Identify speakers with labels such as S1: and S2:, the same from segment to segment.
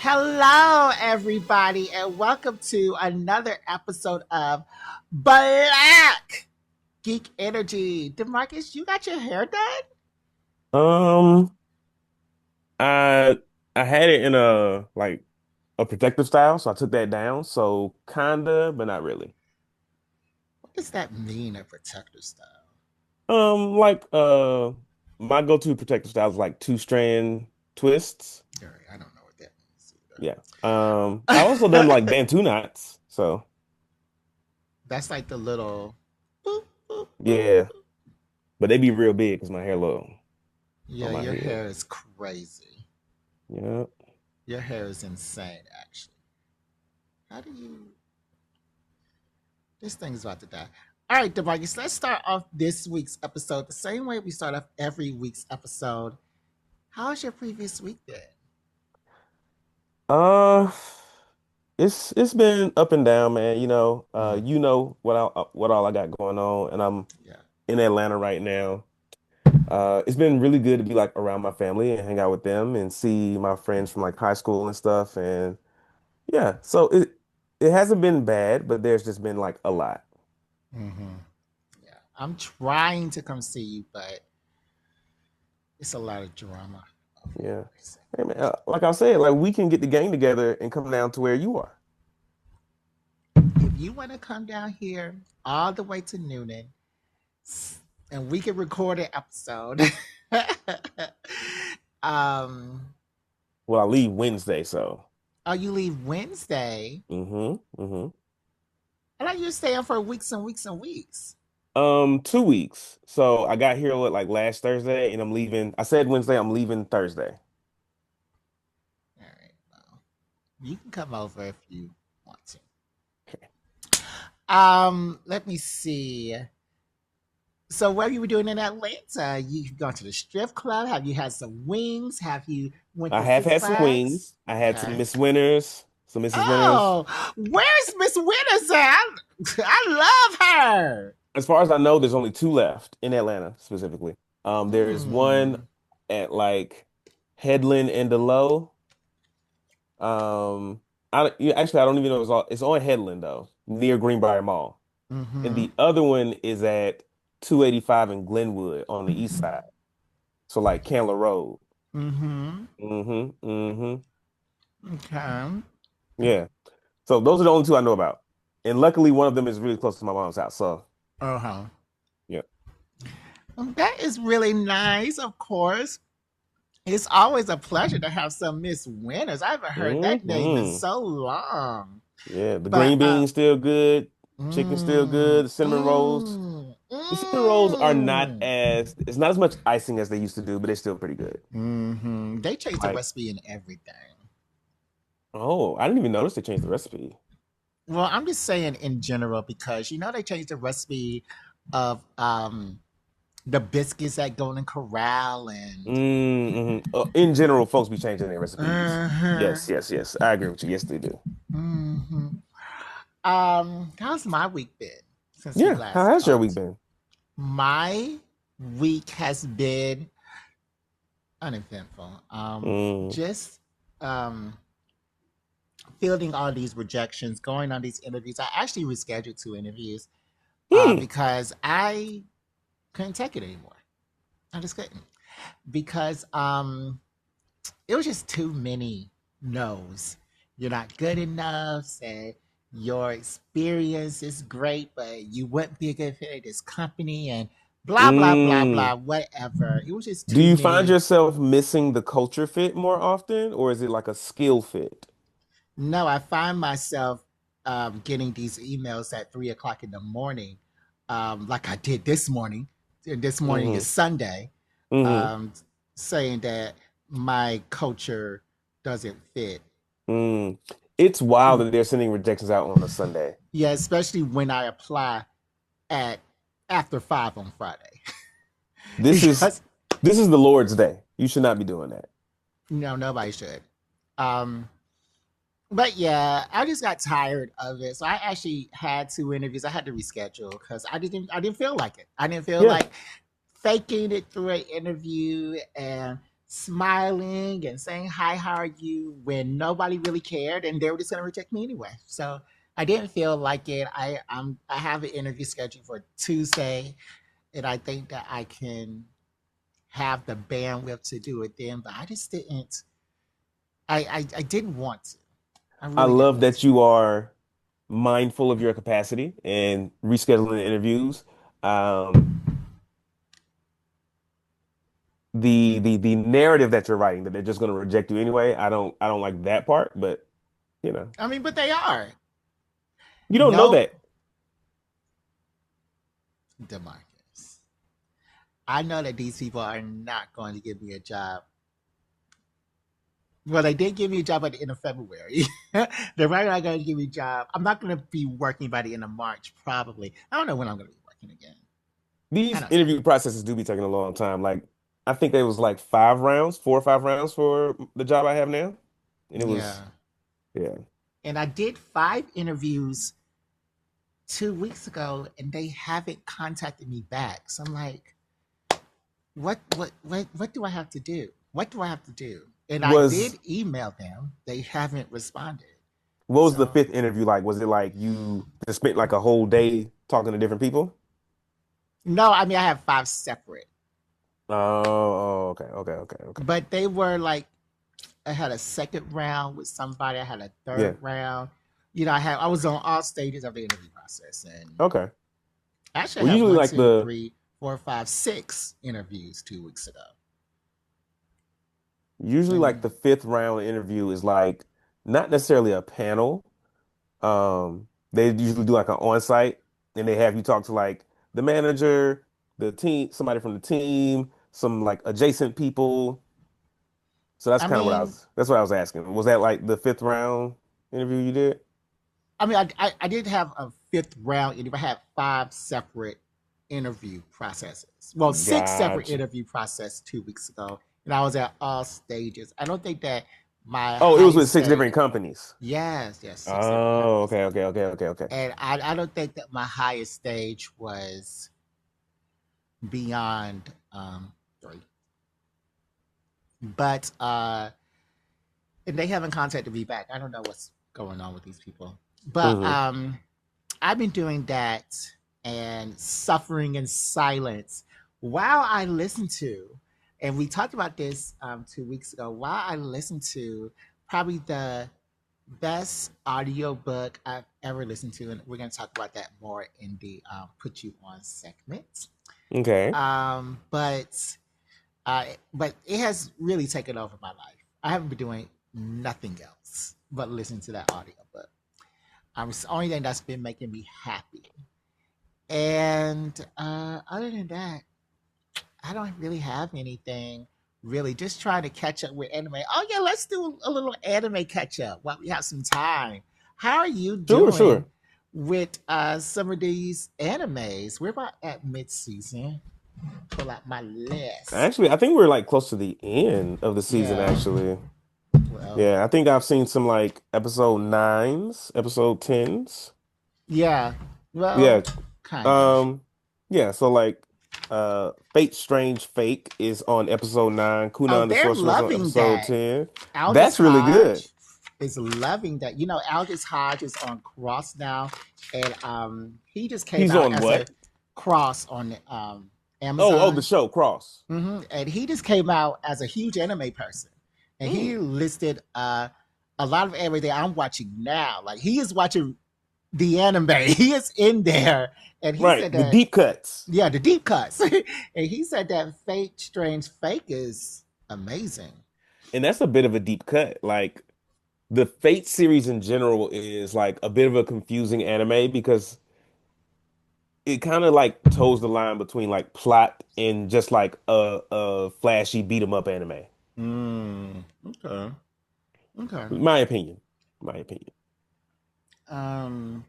S1: Hello, everybody, and welcome to another episode of Black Geek Energy. DeMarcus, you got your hair done?
S2: Um, I I had it in a protective style, so I took that down. So kinda, but not really.
S1: What does that mean, a protector style?
S2: Like my go-to protective style is like two-strand twists.
S1: All right, I don't know what that means
S2: Yeah. I also done like
S1: either.
S2: Bantu knots. So
S1: That's like the little boop, boop, boop.
S2: yeah, but they be real big because my hair low
S1: Yeah,
S2: on my
S1: your
S2: head.
S1: hair is crazy.
S2: Yeah.
S1: Your hair is insane, actually. How do you. This thing's about to die. All right, DeMarcus, let's start off this week's episode the same way we start off every week's episode. How's your previous week been?
S2: Uh, it's been up and down, man.
S1: Mm,
S2: You know what all I got going on, and I'm
S1: yeah.
S2: in Atlanta right now. It's been really good to be like around my family and hang out with them and see my friends from like high school and stuff. And yeah, so it hasn't been bad, but there's just been like a lot.
S1: Mm-hmm. Yeah. I'm trying to come see you, but it's a lot of drama.
S2: Yeah. Hey man, like I said, like we can get the gang together and come down to where you are.
S1: If you want to come down here all the way to Noonan and we can record an episode, um,
S2: Well, I leave Wednesday, so
S1: oh, you leave Wednesday.
S2: mm-hmm.
S1: I thought you were staying for weeks and weeks and weeks.
S2: 2 weeks. So I got here like last Thursday and I'm leaving. I said Wednesday, I'm leaving Thursday.
S1: All right. Well, you can come over if you want to. Let me see. So what have you been doing in Atlanta? You've gone to the strip club? Have you had some wings? Have you went
S2: I
S1: to
S2: have
S1: Six
S2: had some
S1: Flags?
S2: wings. I had some
S1: Okay.
S2: Miss Winners, some Mrs. Winners.
S1: Oh, where's Miss Winters at? I love her.
S2: As far as I know, there's only two left in Atlanta specifically. There is one
S1: Hmm.
S2: at like Headland and Delow. Actually I don't even know it's on Headland though, near Greenbrier Mall. And
S1: Mm-hmm.
S2: the other one is at 285 in Glenwood on the east side. So like Candler Road.
S1: Mm-hmm.
S2: Mm-hmm.
S1: Okay.
S2: Yeah. So those are the only two I know about. And luckily one of them is really close to my mom's house. So
S1: Uh-huh.
S2: yeah.
S1: Well, that is really nice, of course. It's always a pleasure to have some Miss Winters. I haven't heard that name in
S2: Hmm.
S1: so long.
S2: Yeah. The
S1: But
S2: green beans still good. Chicken still good.
S1: mm,
S2: The cinnamon rolls.
S1: mm,
S2: The cinnamon rolls are not
S1: mm.
S2: as it's not as much icing as they used to do, but they're still pretty good.
S1: They changed the
S2: Like,
S1: recipe and everything.
S2: oh, I didn't even notice they changed the recipe.
S1: Well, I'm just saying in general because they changed the recipe of the biscuits at Golden Corral and
S2: Mm-hmm. In general, folks be changing their recipes.
S1: uh-huh,
S2: Yes. I agree with you. Yes, they do.
S1: hmm how's my week been since we
S2: Yeah. How
S1: last
S2: has your week
S1: talked?
S2: been?
S1: My week has been uneventful.
S2: Mm.
S1: Just um fielding all these rejections, going on these interviews. I actually rescheduled two interviews
S2: Hmm.
S1: because I couldn't take it anymore. I just couldn't because it was just too many no's. You're not good enough. Say your experience is great, but you wouldn't be a good fit at this company and blah blah blah
S2: Mm.
S1: blah whatever. It was just
S2: Do
S1: too
S2: you find
S1: many.
S2: yourself missing the culture fit more often, or is it like a skill fit?
S1: No, I find myself getting these emails at 3 o'clock in the morning, like I did this morning. This morning is
S2: Mm-hmm.
S1: Sunday,
S2: Mm-hmm.
S1: um, saying that my culture doesn't fit.
S2: Mm. It's wild that they're sending rejections out on a Sunday.
S1: Yeah, especially when I apply at after 5 on Friday,
S2: This is
S1: because
S2: this is the Lord's day. You should not be doing that.
S1: nobody should. Um, but yeah, I just got tired of it. So I actually had two interviews. I had to reschedule because I didn't feel like it. I didn't feel
S2: Yeah.
S1: like faking it through an interview and smiling and saying hi, how are you, when nobody really cared and they were just going to reject me anyway. So I didn't feel like it. I have an interview scheduled for Tuesday, and I think that I can have the bandwidth to do it then. But I just didn't. I didn't want to. I
S2: I
S1: really didn't
S2: love
S1: want
S2: that
S1: to.
S2: you are mindful of your capacity and rescheduling interviews. Um, the narrative that you're writing that they're just going to reject you anyway. I don't like that part, but you know,
S1: I mean, but they are.
S2: you don't know
S1: No,
S2: that.
S1: Demarcus. I know that these people are not going to give me a job. Well, they did give me a job at the end of February. They're right not going to give me a job. I'm not going to be working by the end of March, probably. I don't know when I'm going to be working again. I
S2: These
S1: don't know.
S2: interview processes do be taking a long time. Like I think there was like 5 rounds, 4 or 5 rounds for the job I have now, and it was
S1: Yeah.
S2: yeah.
S1: And I did 5 interviews 2 weeks ago, and they haven't contacted me back. So I'm like, what do I have to do? What do I have to do? And I
S2: Was
S1: did email them. They haven't responded.
S2: what was the
S1: So
S2: fifth interview like? Was it like you just spent like a whole day talking to different people?
S1: no, I mean I have 5 separate,
S2: Oh, okay, okay, okay, okay.
S1: but they were like I had a second round with somebody. I had a
S2: Yeah,
S1: third round. I was on all stages of the interview process, and
S2: okay.
S1: actually
S2: Well,
S1: I had
S2: usually
S1: one,
S2: like
S1: two,
S2: the
S1: three, four, five, 6 interviews 2 weeks ago.
S2: usually like
S1: And
S2: the fifth round interview is like not necessarily a panel. They usually do like an on-site and they have you talk to like the manager, the team, somebody from the team, some like adjacent people. So
S1: I mean,
S2: that's what I was asking. Was that like the fifth round interview you did?
S1: I did have a fifth round interview. I had 5 separate interview processes. Well, 6 separate
S2: Gotcha.
S1: interview process 2 weeks ago, and I was at all stages. I don't think that my
S2: Oh, it was with
S1: highest
S2: six
S1: stage.
S2: different companies.
S1: Yes, yes, 6 different
S2: Oh,
S1: companies,
S2: okay, okay, okay, okay, okay.
S1: and I don't think that my highest stage was beyond 3. But and they haven't contacted me back. I don't know what's going on with these people. But
S2: Hmm.
S1: I've been doing that and suffering in silence while I listen to, and we talked about this 2 weeks ago, while I listen to probably the best audiobook I've ever listened to. And we're going to talk about that more in the Put You On segment.
S2: Okay.
S1: Um, but but it has really taken over my life. I haven't been doing nothing else but listening to that audiobook. It's the only thing that's been making me happy. And other than that, I don't really have anything really. Just trying to catch up with anime. Oh yeah, let's do a little anime catch up while we have some time. How are you
S2: Sure,
S1: doing
S2: sure.
S1: with some of these animes? We're about at mid season. Pull out my list.
S2: Actually, I think we're like close to the end of the season,
S1: Yeah.
S2: actually.
S1: Well,
S2: Yeah, I think I've seen some like episode nines, episode tens.
S1: yeah. Well,
S2: Yeah.
S1: kind of.
S2: Um, yeah, so like Fate Strange Fake is on episode 9.
S1: Oh,
S2: Kunan the
S1: they're
S2: Sorcerer's on
S1: loving
S2: episode
S1: that.
S2: 10.
S1: Aldous
S2: That's really good.
S1: Hodge is loving that. Aldous Hodge is on Cross now, and he just came
S2: He's
S1: out
S2: on
S1: as a
S2: what?
S1: Cross on
S2: Oh, the
S1: Amazon.
S2: show Cross.
S1: And he just came out as a huge anime person, and
S2: Mm.
S1: he listed a lot of anime that I'm watching now. Like he is watching the anime. He is in there, and he
S2: Right,
S1: said
S2: the
S1: that
S2: deep cuts.
S1: yeah, the deep cuts, and he said that Fate Strange Fake is amazing.
S2: And that's a bit of a deep cut. Like the Fate series in general is like a bit of a confusing anime because it kind of like toes the line between like plot and just like a flashy beat 'em up anime.
S1: Okay. Okay.
S2: My opinion. My opinion.
S1: Um,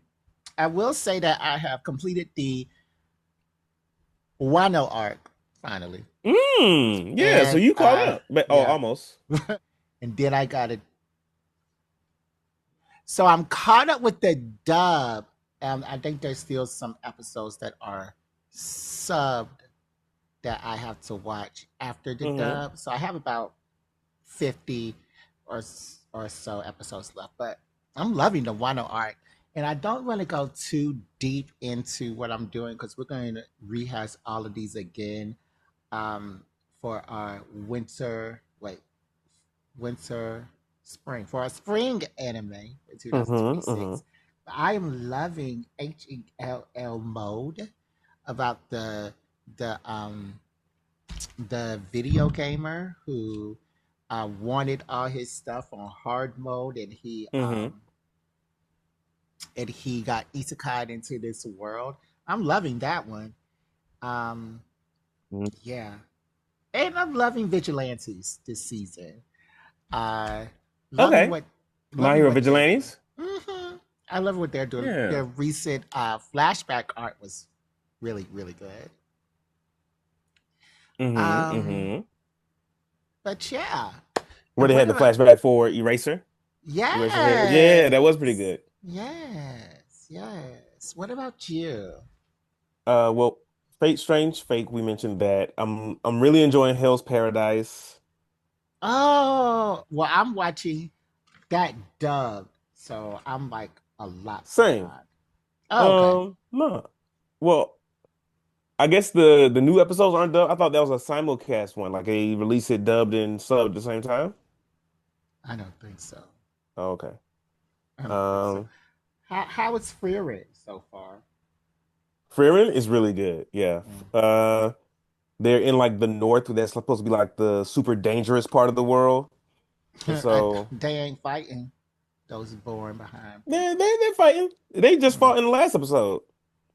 S1: I will say that I have completed the Wano arc finally,
S2: Yeah, so
S1: and
S2: you caught up. But oh,
S1: yeah,
S2: almost.
S1: and then I got it. So I'm caught up with the dub. I think there's still some episodes that are subbed that I have to watch after the
S2: Hmm.
S1: dub. So I have about 50 or so episodes left. But I'm loving the Wano arc. And I don't want to go too deep into what I'm doing because we're going to rehash all of these again um, for our winter, spring, for our spring anime for
S2: Hmm. Hmm.
S1: 2026. But I am loving HELL mode about the the video gamer who wanted all his stuff on hard mode,
S2: Hmm.
S1: and he got isekai into this world. I'm loving that one. Um, yeah, and I'm loving vigilantes this season. Uh, loving
S2: Okay.
S1: what
S2: My
S1: loving
S2: Hero
S1: what they're doing.
S2: Vigilantes.
S1: I love what they're doing.
S2: Yeah.
S1: Their recent flashback art was really really good.
S2: Hmm.
S1: Um,
S2: Hmm.
S1: but yeah,
S2: Where they
S1: what
S2: had the
S1: about
S2: flashback for Eraser. Eraser. Yeah, that was pretty
S1: yes,
S2: good.
S1: yes. What about you?
S2: Well, Fate Strange Fake, we mentioned that. I'm really enjoying Hell's Paradise.
S1: Oh, well, I'm watching that dub, so I'm like a lot
S2: Same.
S1: behind. Oh, okay.
S2: No. Well, I guess the new episodes aren't dubbed. I thought that was a simulcast one, like they release it dubbed and subbed at the same time.
S1: I don't think so.
S2: Oh, okay.
S1: I don't think so.
S2: Um,
S1: How is Fearing so far?
S2: Frieren is really good. Yeah.
S1: Mm.
S2: They're in like the north, that's supposed to be like the super dangerous part of the world, and so
S1: They ain't fighting those born behind people.
S2: they're fighting. They just
S1: Mm.
S2: fought in the last episode.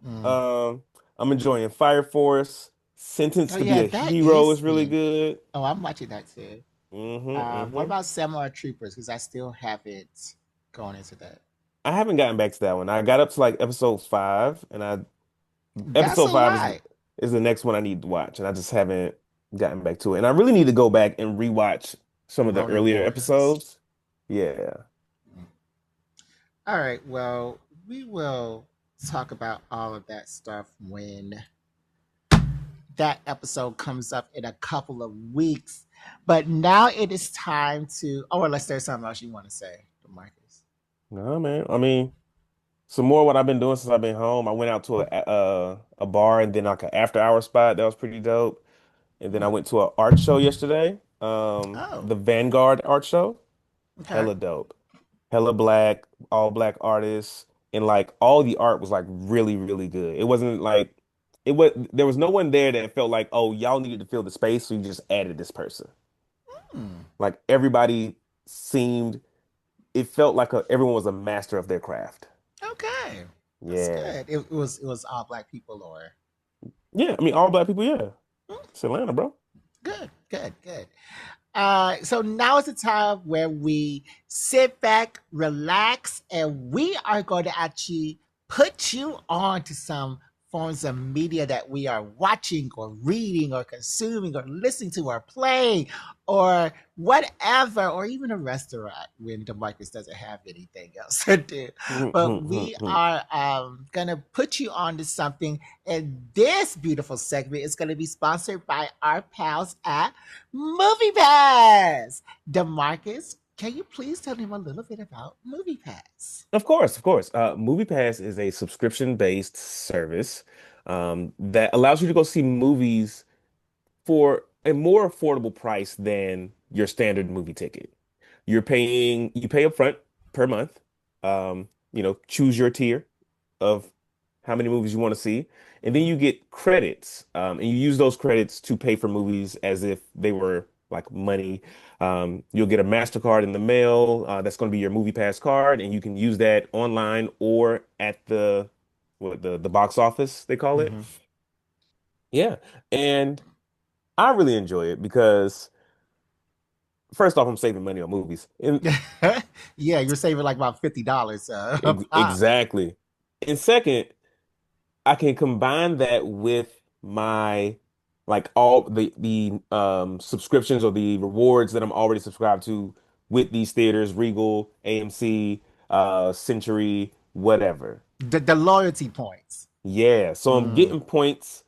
S1: Mm.
S2: Um, I'm enjoying Fire Force.
S1: Oh
S2: Sentenced to be
S1: yeah,
S2: a
S1: that
S2: Hero
S1: is
S2: is really
S1: me.
S2: good.
S1: Oh, I'm watching that too. What
S2: Hmm.
S1: about Samurai Troopers? Because I still haven't gone into that.
S2: I haven't gotten back to that one. I got up to like episode 5, and I
S1: That's a
S2: episode 5
S1: lot.
S2: is the next one I need to watch, and I just haven't gotten back to it. And I really need to go back and rewatch some of the
S1: Ronin
S2: earlier
S1: Warriors.
S2: episodes. Yeah.
S1: Mm. All right. Well, we will talk about all of that stuff when that episode comes up in a couple of weeks. But now it is time to. Oh, unless there's something else you want to say, Marcus.
S2: No, man. I mean, some more what I've been doing since I've been home. I went out to a bar and then like an after hour spot. That was pretty dope. And then I
S1: Hmm.
S2: went to an art show yesterday.
S1: Oh,
S2: The Vanguard art show.
S1: okay.
S2: Hella dope. Hella black, all black artists. And like all the art was like really, really good. It wasn't like it was there was no one there that felt like, oh, y'all needed to fill the space, so you just added this person.
S1: Hmm.
S2: Like everybody seemed it felt like everyone was a master of their craft.
S1: Okay, that's
S2: Yeah.
S1: good. It was all black people, or
S2: Yeah, I mean all black people, yeah.
S1: hmm,
S2: It's Atlanta, bro.
S1: good, good, good. So now is the time where we sit back, relax, and we are going to actually put you on to some forms of media that we are watching or reading or consuming or listening to or playing or whatever, or even a restaurant when Demarcus doesn't have anything else to do. But we are going to put you on to something, and this beautiful segment is going to be sponsored by our pals at MoviePass. Demarcus, can you please tell him a little bit about MoviePass?
S2: Of course, of course. MoviePass is a subscription-based service that allows you to go see movies for a more affordable price than your standard movie ticket. You pay up front per month. Choose your tier of how many movies you want to see, and then
S1: Mhm.
S2: you get credits, and you use those credits to pay for movies as if they were like money. You'll get a MasterCard in the mail. That's going to be your MoviePass card, and you can use that online or at the box office they call it.
S1: Mhm.
S2: Yeah, and I really enjoy it because first off, I'm saving money on movies, and
S1: Yeah, you're saving like about $50 a pop.
S2: exactly. And second, I can combine that with my like all the subscriptions or the rewards that I'm already subscribed to with these theaters, Regal, AMC, Century, whatever.
S1: The loyalty points.
S2: Yeah, so I'm
S1: Mm.
S2: getting points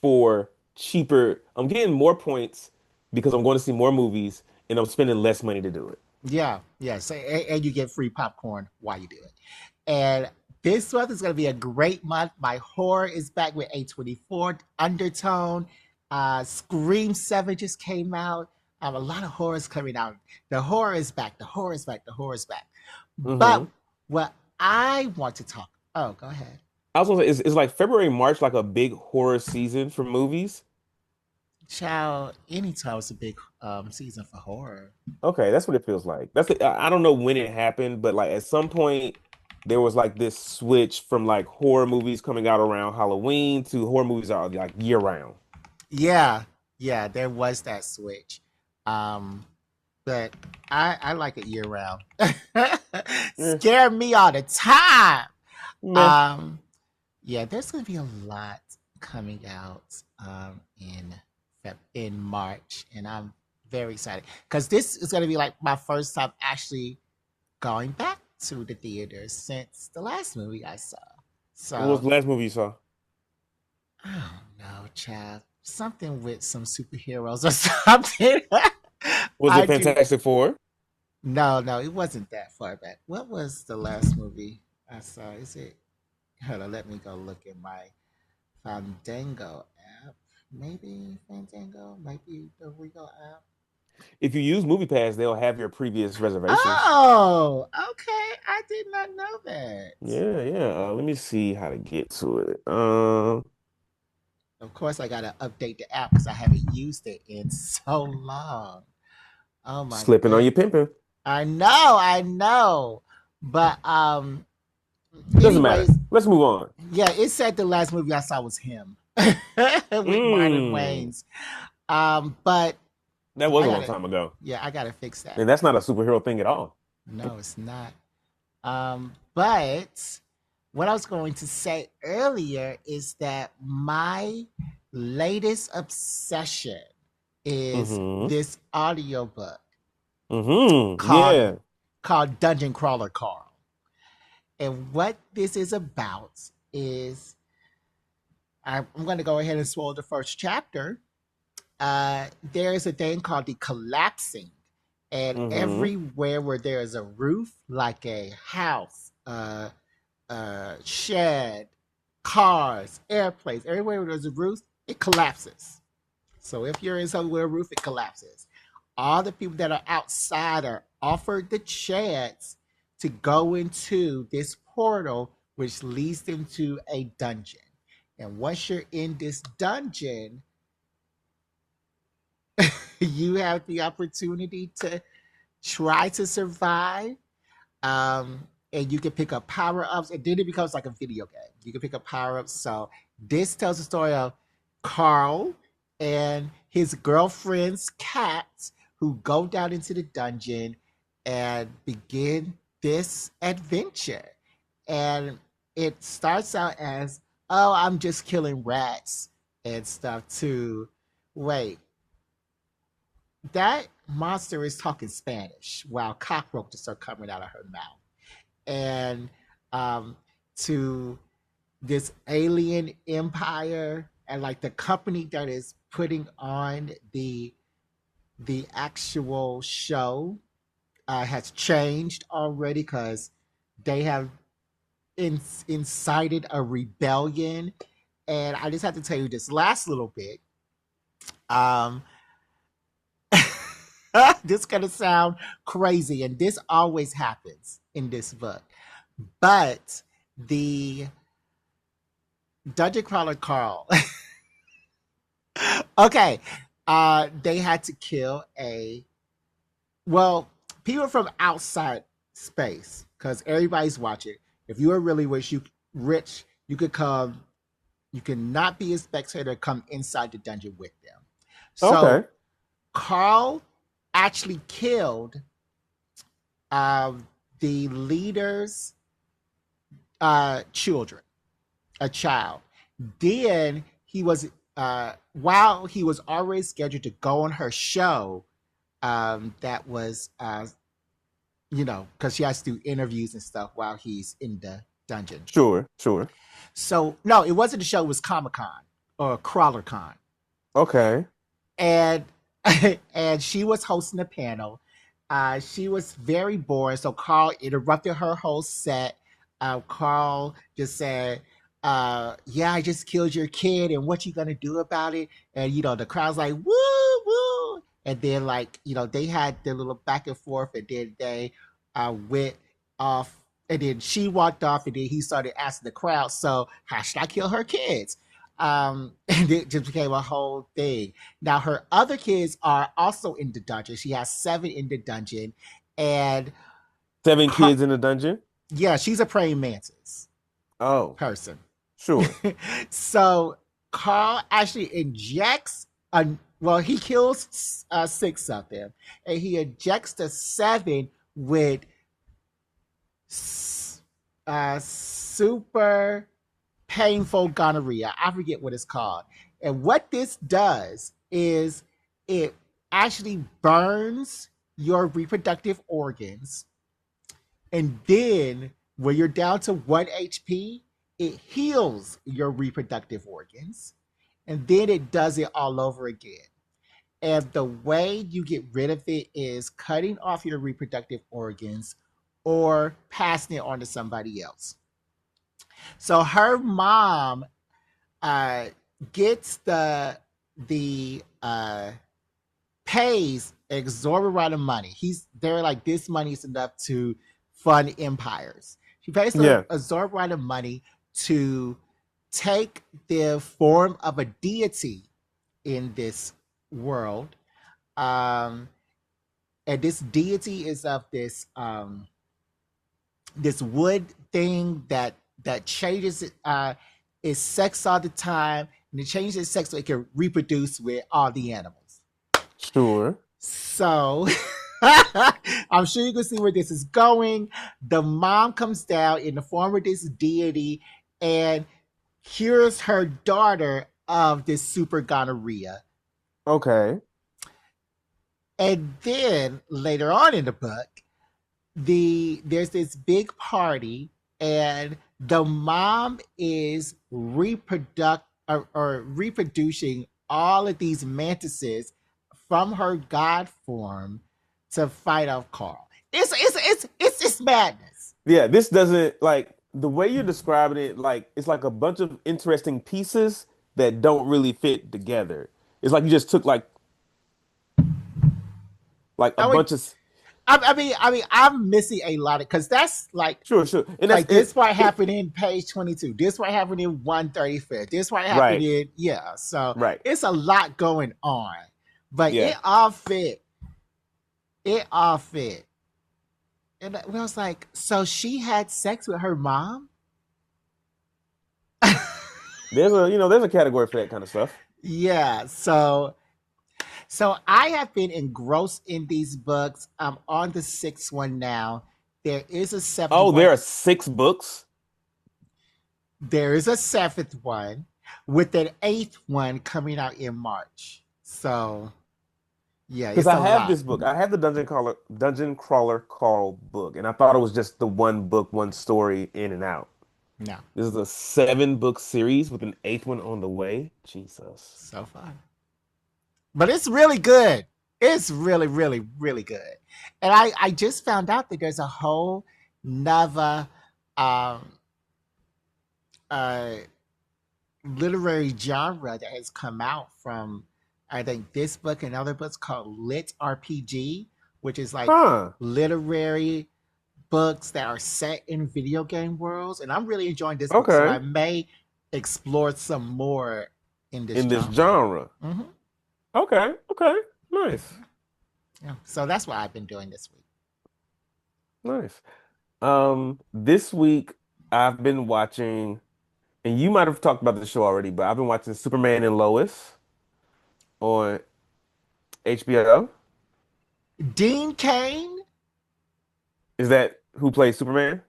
S2: for cheaper. I'm getting more points because I'm going to see more movies and I'm spending less money to do it.
S1: Yeah, yeah. So, and you get free popcorn while you do it. And this month is going to be a great month. My horror is back with A24 Undertone. Scream 7 just came out. A lot of horror is coming out. The horror is back. The horror is back. The horror is back.
S2: Hmm
S1: But what I want to talk. Oh, go ahead.
S2: I was gonna say, is like February, March like a big horror season for movies?
S1: Child, anytime it's a big season for horror.
S2: Okay, that's what it feels like. I don't know when it happened, but like at some point there was like this switch from like horror movies coming out around Halloween to horror movies are like year round.
S1: Yeah, yeah, there was that switch. Um, but I like it year round.
S2: Eh,
S1: Scare me all the time.
S2: meh.
S1: Um, yeah, there's gonna be a lot coming out in March, and I'm very excited because this is gonna be like my first time actually going back to the theaters since the last movie I saw.
S2: What was
S1: So
S2: the last movie you saw?
S1: I don't know, Chad. Something with some superheroes or something.
S2: Was
S1: I
S2: it
S1: do.
S2: Fantastic Four?
S1: No, no, it wasn't that far back. What was the last movie I saw? Is it? Hold on, let me go look at my Fandango app. Maybe Fandango might be the Regal app.
S2: If you use MoviePass, they'll have your previous reservations.
S1: Oh, okay. I did not know that.
S2: Yeah, yeah. Let me see how to get to it.
S1: Of course, I gotta update the app because I haven't used it in so long. Oh my
S2: Slipping on your
S1: goodness.
S2: pimping.
S1: I know. But
S2: Doesn't matter.
S1: anyways,
S2: Let's move on.
S1: yeah, it said the last movie I saw was him with Marlon
S2: Mm,
S1: Wayans. But
S2: that was
S1: I
S2: a long
S1: gotta
S2: time ago.
S1: yeah, I gotta fix that.
S2: And that's not a superhero thing at all.
S1: No, it's not. But what I was going to say earlier is that my latest obsession is
S2: Mm-hmm.
S1: this audiobook
S2: Mm-hmm.
S1: called
S2: Yeah.
S1: Dungeon Crawler Carl. And what this is about is I'm going to go ahead and spoil the first chapter. There is a thing called the collapsing, and
S2: Mm-hmm.
S1: everywhere where there is a roof, like a house, shed, cars, airplanes, everywhere where there's a roof, it collapses. So if you're in somewhere roof, it collapses. All the people that are outside are offered the chance to go into this portal, which leads them to a dungeon. And once you're in this dungeon, you have the opportunity to try to survive. And you can pick up power ups, and then it becomes like a video game. You can pick up power ups. So this tells the story of Carl and his girlfriend's cat who go down into the dungeon and begin this adventure. And it starts out as, oh, I'm just killing rats and stuff, to wait, that monster is talking Spanish while cockroaches are coming out of her mouth. And um, to this alien empire and like the company that is putting on the actual show has changed already because they have incited a rebellion. And I just have to tell you this last little bit. Um, this is gonna sound crazy, and this always happens in this book. But the Dungeon Crawler Carl, okay, they had to kill a well, people from outside space because everybody's watching. If you are really rich, you could come. You cannot be a spectator. Come inside the dungeon with them. So
S2: Okay.
S1: Carl actually killed the leader's children, a child. Then he was, while he was already scheduled to go on her show, that was, because she has to do interviews and stuff while he's in the dungeon.
S2: Sure, sure.
S1: So, no, it wasn't the show, it was Comic Con or Crawler Con.
S2: Okay.
S1: And and she was hosting a panel. She was very bored, so Carl interrupted her whole set. Carl just said, "Yeah, I just killed your kid, and what you gonna do about it?" And the crowd's like, "Woo, woo!" And then they had their little back and forth, and then they went off. And then she walked off, and then he started asking the crowd, "So how should I kill her kids?" And it just became a whole thing. Now her other kids are also in the dungeon. She has seven in the dungeon, and
S2: Seven kids in the dungeon?
S1: yeah, she's a praying mantis
S2: Oh,
S1: person.
S2: sure.
S1: So Carl actually injects a well, he kills six of them, and he injects the seven with super painful gonorrhea. I forget what it's called. And what this does is it actually burns your reproductive organs. And then when you're down to 1 HP, it heals your reproductive organs. And then it does it all over again. And the way you get rid of it is cutting off your reproductive organs or passing it on to somebody else. So her mom uh, gets the pays exorbitant amount of money. They're like, this money is enough to fund empires. She pays an
S2: Yeah.
S1: exorbitant amount of money to take the form of a deity in this world. Um, and this deity is of this wood thing that changes its sex all the time, and it changes its sex so it can reproduce with all the animals.
S2: Sure.
S1: So I'm sure you can see where this is going. The mom comes down in the form of this deity and cures her daughter of this super gonorrhea.
S2: Okay.
S1: And then later on in the book, there's this big party, and the mom is or reproducing all of these mantises from her god form to fight off Carl. It's madness.
S2: Yeah, this doesn't like the way you're describing it, like it's like a bunch of interesting pieces that don't really fit together. It's like you just took like a
S1: I mean,
S2: bunch of
S1: I'm missing a lot of because that's
S2: sure, sure. And that's
S1: like this part
S2: it
S1: happened in page 22. This part happened in 135. This part happened
S2: right,
S1: in yeah. So
S2: right.
S1: it's a lot going on, but
S2: Yeah.
S1: it all fit. It all fit. And I was like, so she had sex with her mom?
S2: There's a category for that kind of stuff.
S1: Yeah. So I have been engrossed in these books. I'm on the sixth one now. There is a seventh
S2: Oh,
S1: one.
S2: there are six books?
S1: There is a seventh one with an eighth one coming out in March. So yeah,
S2: Because
S1: it's
S2: I
S1: a
S2: have
S1: lot.
S2: this book. I have the Dungeon Crawler Carl book, and I thought it was just the one book, one story in and out.
S1: No,
S2: This is a seven book series with an eighth one on the way. Jesus.
S1: so far. But it's really good. It's really, really, really good. And I just found out that there's a whole nother um, uh, literary genre that has come out from, I think, this book and other books called Lit RPG, which is like
S2: Huh.
S1: literary books that are set in video game worlds. And I'm really enjoying this book. So I
S2: Okay.
S1: may explore some more in this
S2: In this
S1: genre.
S2: genre.
S1: Mm-hmm.
S2: Okay. Okay. Nice.
S1: Yeah. So that's what I've been doing this week.
S2: Nice. This week I've been watching, and you might have talked about the show already, but I've been watching Superman and Lois on HBO.
S1: Dean Kane?
S2: Is that who plays Superman?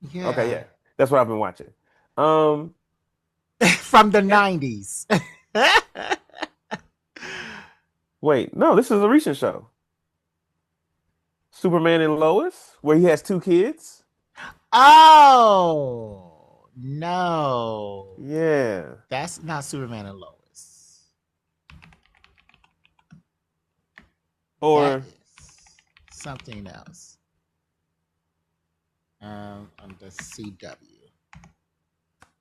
S2: Okay,
S1: Yeah.
S2: yeah. That's what I've been watching. Um,
S1: From the
S2: and
S1: 90s.
S2: wait, no, this is a recent show. Superman and Lois, where he has two kids.
S1: Oh, no.
S2: Yeah.
S1: That's not Superman and Lois. That
S2: Or
S1: is something else. On the CW.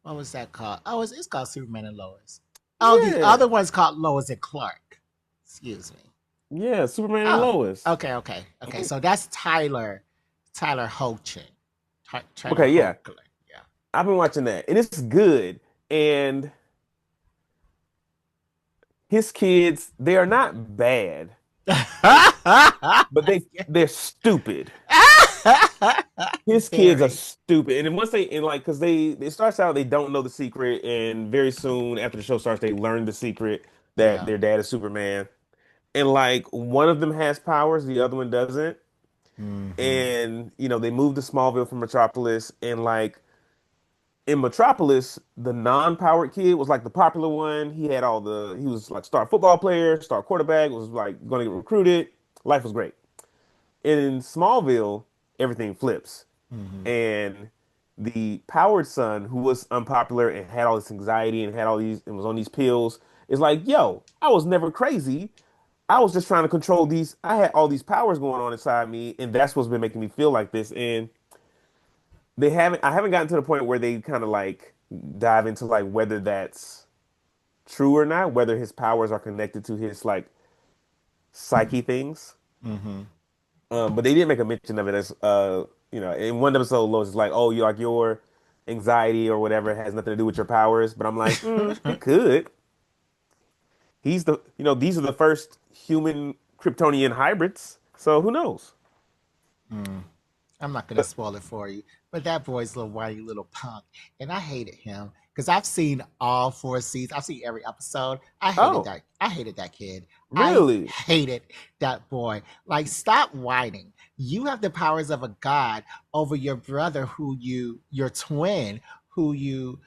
S1: What was that called? Oh, it's called Superman and Lois. Oh, the
S2: yeah,
S1: other one's called Lois and Clark. Excuse me.
S2: yeah, Superman and
S1: Oh,
S2: Lois.
S1: okay. So that's Tyler Hoechlin. Tyler
S2: Okay, yeah.
S1: Hoechlin.
S2: I've been watching that, and it's good. And his kids, they are not bad, but they're stupid. His kids are
S1: Very.
S2: stupid, and then once they and like because they it starts out they don't know the secret, and very soon after the show starts they learn the secret that
S1: Yeah.
S2: their dad is Superman, and like one of them has powers, the other one doesn't,
S1: Mm-hmm.
S2: and they moved to Smallville from Metropolis, and like in Metropolis, the non-powered kid was like the popular one. He was like star football player, star quarterback, was like going to get recruited. Life was great. And in Smallville, everything flips.
S1: Mm-hmm.
S2: And the powered son, who was unpopular and had all this anxiety and had all these and was on these pills, is like, yo, I was never crazy. I was just trying to control these. I had all these powers going on inside me, and that's what's been making me feel like this. And I haven't gotten to the point where they kind of like dive into like whether that's true or not, whether his powers are connected to his like psyche things.
S1: Mm-hmm.
S2: But they did make a mention of it as in one episode, Lois is like, "Oh, you like your anxiety or whatever has nothing to do with your powers." But I'm like, it could. These are the first human Kryptonian hybrids, so who knows?
S1: Mm. I'm not gonna
S2: But
S1: spoil it for you, but that boy's a little whiny little punk, and I hated him because I've seen all 4 seasons. I've seen every episode. I hated
S2: oh,
S1: that. I hated that kid. I
S2: really?
S1: hated that boy. Like, stop whining. You have the powers of a god over your brother, your twin, who you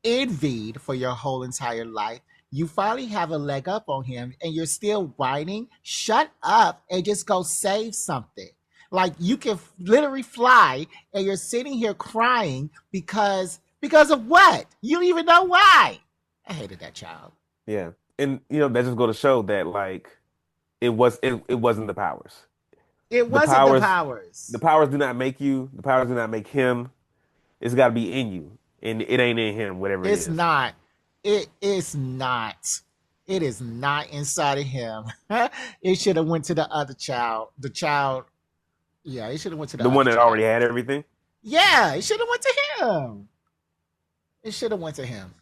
S1: envied for your whole entire life. You finally have a leg up on him and you're still whining. Shut up and just go save something. Like, you can literally fly and you're sitting here crying because of what? You don't even know why. I hated that child.
S2: Yeah, and that just go to show that like it wasn't the powers.
S1: It
S2: The
S1: wasn't the
S2: powers the
S1: powers.
S2: powers do not make you. The powers do not make him. It's got to be in you, and it ain't in him. Whatever it
S1: It's
S2: is.
S1: not. It is not. It is not inside of him. It should have went to the other child. The child. Yeah, it should have went to
S2: The
S1: the
S2: one
S1: other
S2: that
S1: child.
S2: already had everything.
S1: Yeah, it should have went to him. It should have went to him.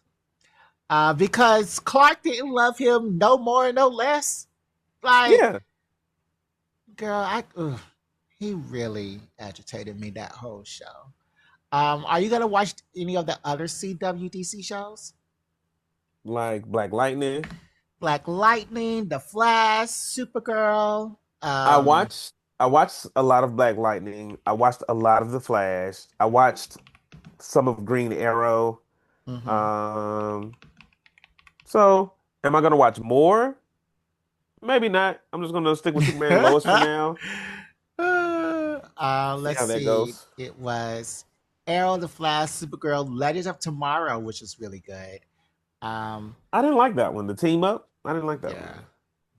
S1: Because Clark didn't love him no more, no less. Like,
S2: Yeah,
S1: girl, he really agitated me that whole show. Are you gonna watch any of the other CWDC shows?
S2: like Black Lightning.
S1: Black Lightning, The Flash, Supergirl.
S2: I watched a lot of Black Lightning. I watched a lot of The Flash. I watched some of Green Arrow.
S1: Mhm.
S2: Um, so am I gonna watch more? Maybe not. I'm just gonna stick with Superman and Lois for now. See
S1: Let's
S2: how that
S1: see.
S2: goes.
S1: It was Arrow, The Flash, Supergirl, Legends of Tomorrow, which is really good. Um,
S2: I didn't like that one. The team up. I didn't like that
S1: yeah,
S2: one.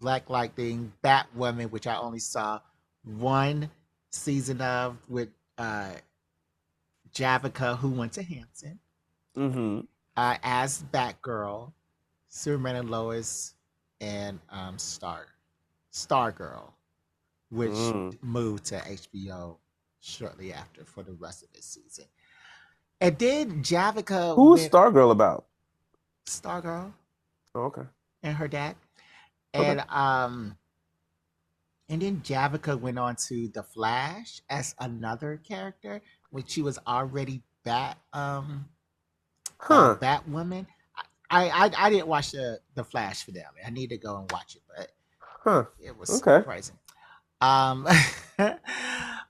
S1: Black Lightning, Batwoman, which I only saw one season of with uh, Javica, who went to Hampton,
S2: Mm-hmm.
S1: as Batgirl, Superman and Lois, and Stargirl, which
S2: Mm.
S1: moved to HBO shortly after for the rest of this season. And then Javica
S2: Who was
S1: went
S2: Stargirl about?
S1: Stargirl
S2: Oh, okay.
S1: and her dad,
S2: Okay.
S1: and then Javica went on to The Flash as another character, which she was already
S2: Huh.
S1: Batwoman. I didn't watch the Flash finale. I need to go and watch it, but
S2: Huh.
S1: it was
S2: Okay.
S1: crazy. Um,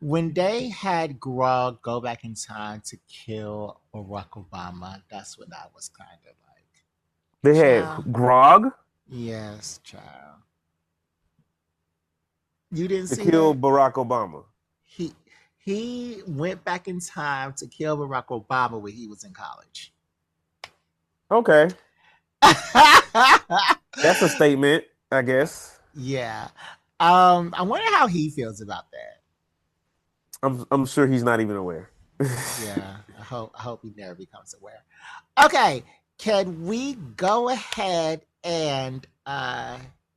S1: when they had Grog go back in time to kill Barack Obama, that's when I was kind of like,
S2: They had
S1: child,
S2: Grog
S1: yes, child. You didn't
S2: to
S1: see
S2: kill
S1: that?
S2: Barack Obama.
S1: He he went back in time to kill Barack Obama when he was in college.
S2: Okay. That's a statement, I guess.
S1: Yeah. I wonder how he feels about that.
S2: I'm sure he's not even aware.
S1: Yeah, I hope he never becomes aware. Okay, can we go ahead and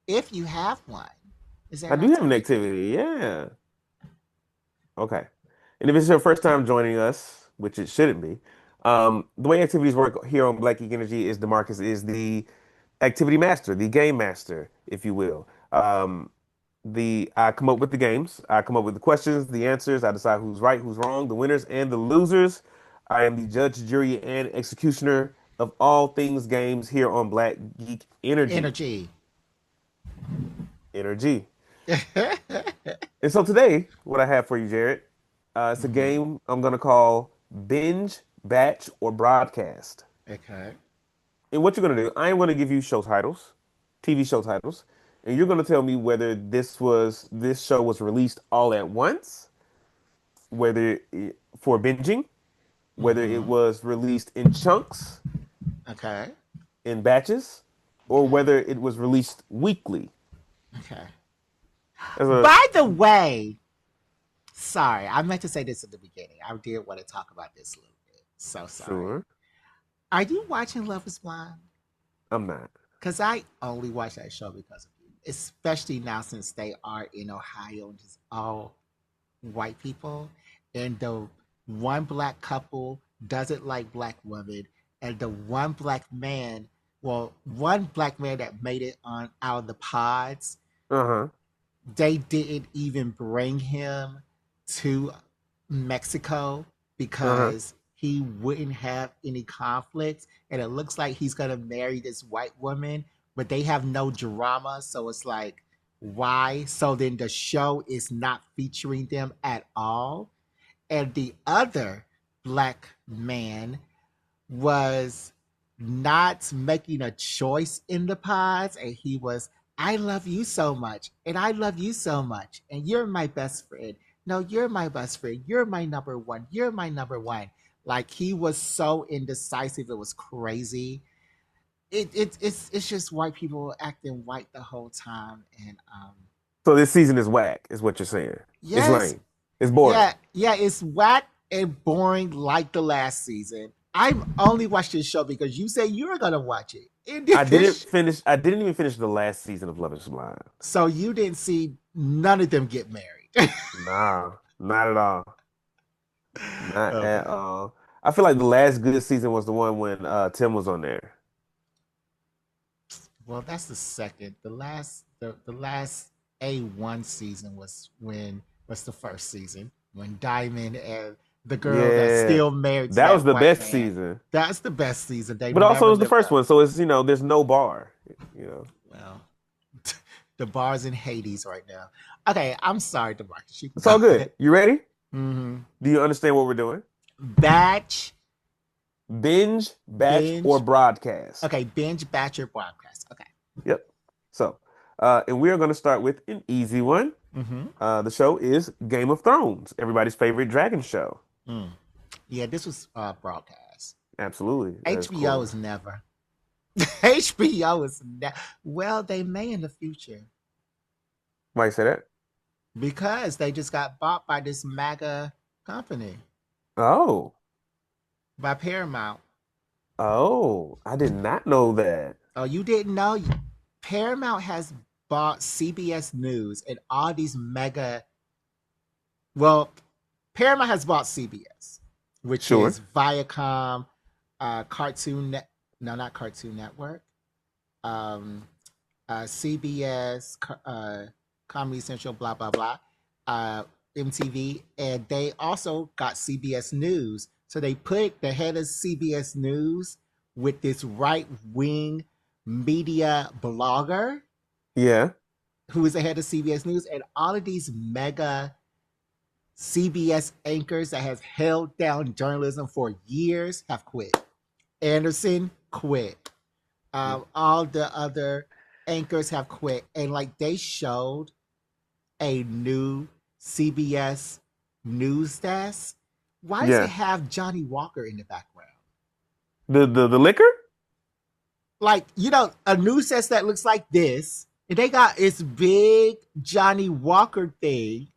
S1: if you have one, is there
S2: I
S1: an
S2: do have an
S1: activity?
S2: activity. Yeah. Okay. And if it's your first time joining us, which it shouldn't be, the way activities work here on Black Geek Energy is DeMarcus is the activity master, the game master, if you will. The I come up with the games, I come up with the questions, the answers, I decide who's right, who's wrong, the winners and the losers. I am the judge, jury, and executioner of all things games here on Black Geek Energy.
S1: Energy.
S2: Energy. And so today, what I have for you, Jared, it's a
S1: Hmm.
S2: game I'm gonna call binge, batch, or broadcast.
S1: Okay.
S2: And what you're gonna do, I am gonna give you show titles, TV show titles, and you're gonna tell me whether this show was released all at once, for binging, whether it
S1: Hmm.
S2: was released in chunks,
S1: Okay.
S2: in batches, or
S1: Okay.
S2: whether it was released weekly.
S1: Okay.
S2: As a
S1: By the way, sorry, I meant to say this at the beginning. I did want to talk about this a little bit. So sorry.
S2: Sure,
S1: Are you watching Love Is Blind?
S2: I'm not.
S1: Because I only watch that show because of you, especially now since they are in Ohio and just all white people. And the one black couple doesn't like black women. And the one black man, well, one black man that made it on out of the pods,
S2: Uh-huh.
S1: they didn't even bring him to Mexico
S2: Uh-huh.
S1: because he wouldn't have any conflicts. And it looks like he's going to marry this white woman, but they have no drama. So it's like, why? So then the show is not featuring them at all. And the other black man was not making a choice in the pods, and he was, I love you so much, and I love you so much, and you're my best friend. No, you're my best friend. You're my number one. You're my number one. Like he was so indecisive, it was crazy. It's just white people acting white the whole time, and
S2: So this season is whack, is what you're saying. It's
S1: yes,
S2: lame. It's boring.
S1: yeah, it's whack and boring like the last season. I'm only watching this show because you say you're gonna watch it.
S2: I didn't even finish the last season of Love is Blind.
S1: So you didn't see none of them get married.
S2: Nah, not at all. Not at
S1: Okay.
S2: all. I feel like the last good season was the one when Tim was on there.
S1: Well, that's the second. The last A1 season was the first season when Diamond and the girl that's
S2: Yeah.
S1: still married to
S2: That was
S1: that
S2: the
S1: white
S2: best
S1: man.
S2: season.
S1: That's the best season. They
S2: But also it
S1: never
S2: was the
S1: lived
S2: first
S1: up.
S2: one, so it's there's no bar. You know.
S1: Well, the bar's in Hades right now. Okay, I'm sorry, DeMarcus. You can
S2: It's
S1: go
S2: all good.
S1: ahead.
S2: You ready?
S1: Mm-hmm.
S2: Do you understand what we're doing?
S1: Batch,
S2: Binge, batch, or
S1: binge.
S2: broadcast.
S1: Okay, binge, batch, or broadcast. Okay.
S2: Yep. So, and we are going to start with an easy one.
S1: Mm-hmm.
S2: The show is Game of Thrones, everybody's favorite dragon show.
S1: Mm. Yeah, this was broadcast.
S2: Absolutely. That is
S1: HBO
S2: cool.
S1: is never. HBO is never. Well, they may in the future
S2: Why you say that?
S1: because they just got bought by this MAGA company,
S2: Oh,
S1: by Paramount.
S2: oh, I did not know that.
S1: Oh, you didn't know? Paramount has bought CBS News and all these mega. Well, Paramount has bought CBS, which
S2: Sure.
S1: is Viacom, Cartoon Net. No, not Cartoon Network. Um, CBS, Comedy Central, blah blah blah, uh, MTV, and they also got CBS News. So they put the head of CBS News with this right wing media blogger
S2: Yeah.
S1: who is the head of CBS News, and all of these mega CBS anchors that have held down journalism for years have quit. Anderson quit. All the other anchors have quit, and like they showed a new CBS news desk. Why does it
S2: Yeah.
S1: have Johnny Walker in the background?
S2: The liquor?
S1: Like, a news desk that looks like this, they got this big Johnny Walker thing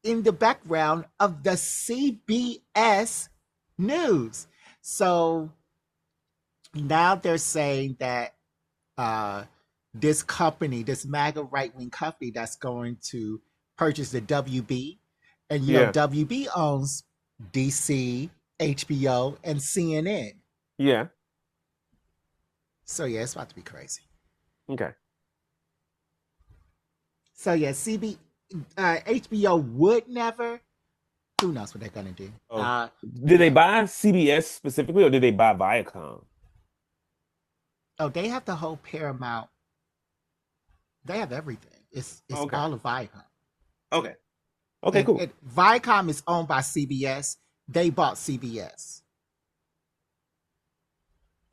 S1: in the background of the CBS news. So now they're saying that uh, this company, this MAGA right wing company that's going to purchase the WB, and
S2: Yeah.
S1: WB owns DC, HBO, and CNN.
S2: Yeah.
S1: So yeah, it's about to be crazy.
S2: Okay.
S1: So yeah, HBO would never. Who knows what they're gonna do?
S2: Oh, did they
S1: Yeah.
S2: buy CBS specifically, or did they buy Viacom?
S1: Oh, they have the whole Paramount. They have everything. It's
S2: Okay.
S1: all of Viacom,
S2: Okay. Okay, cool.
S1: and Viacom is owned by CBS. They bought CBS.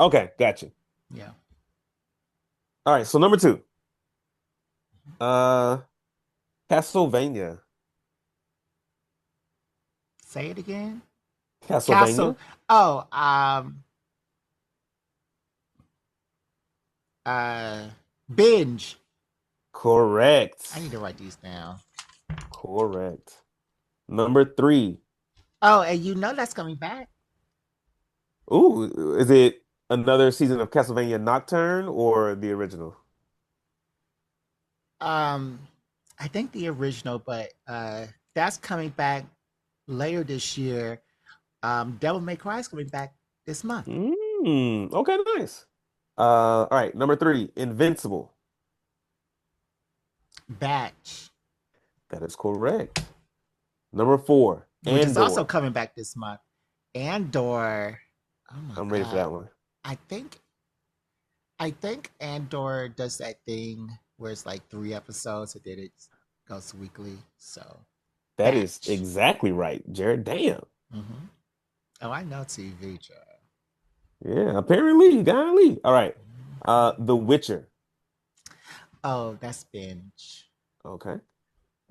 S2: Okay, gotcha.
S1: Yeah.
S2: All right, so number two, uh, Castlevania.
S1: Say it again. Castle.
S2: Castlevania?
S1: Oh, uh, binge.
S2: Correct.
S1: I need to write these down.
S2: Correct. Number three.
S1: Oh, and that's coming back.
S2: Ooh, is it another season of Castlevania Nocturne or the original?
S1: Um, I think the original, but that's coming back later this year. Devil May Cry is coming back this month.
S2: Okay, nice. All right, number three, Invincible.
S1: Batch,
S2: That is correct. Number four,
S1: which is also
S2: Andor.
S1: coming back this month. Andor. Oh my
S2: I'm ready for
S1: god.
S2: that one.
S1: I think Andor does that thing where it's like 3 episodes and then it goes weekly. So
S2: That is
S1: batch.
S2: exactly right, Jared. Damn.
S1: Mm-hmm. Oh, I know TV, Joe.
S2: Yeah, apparently, golly. All right. The Witcher.
S1: Oh, that's binge.
S2: Okay.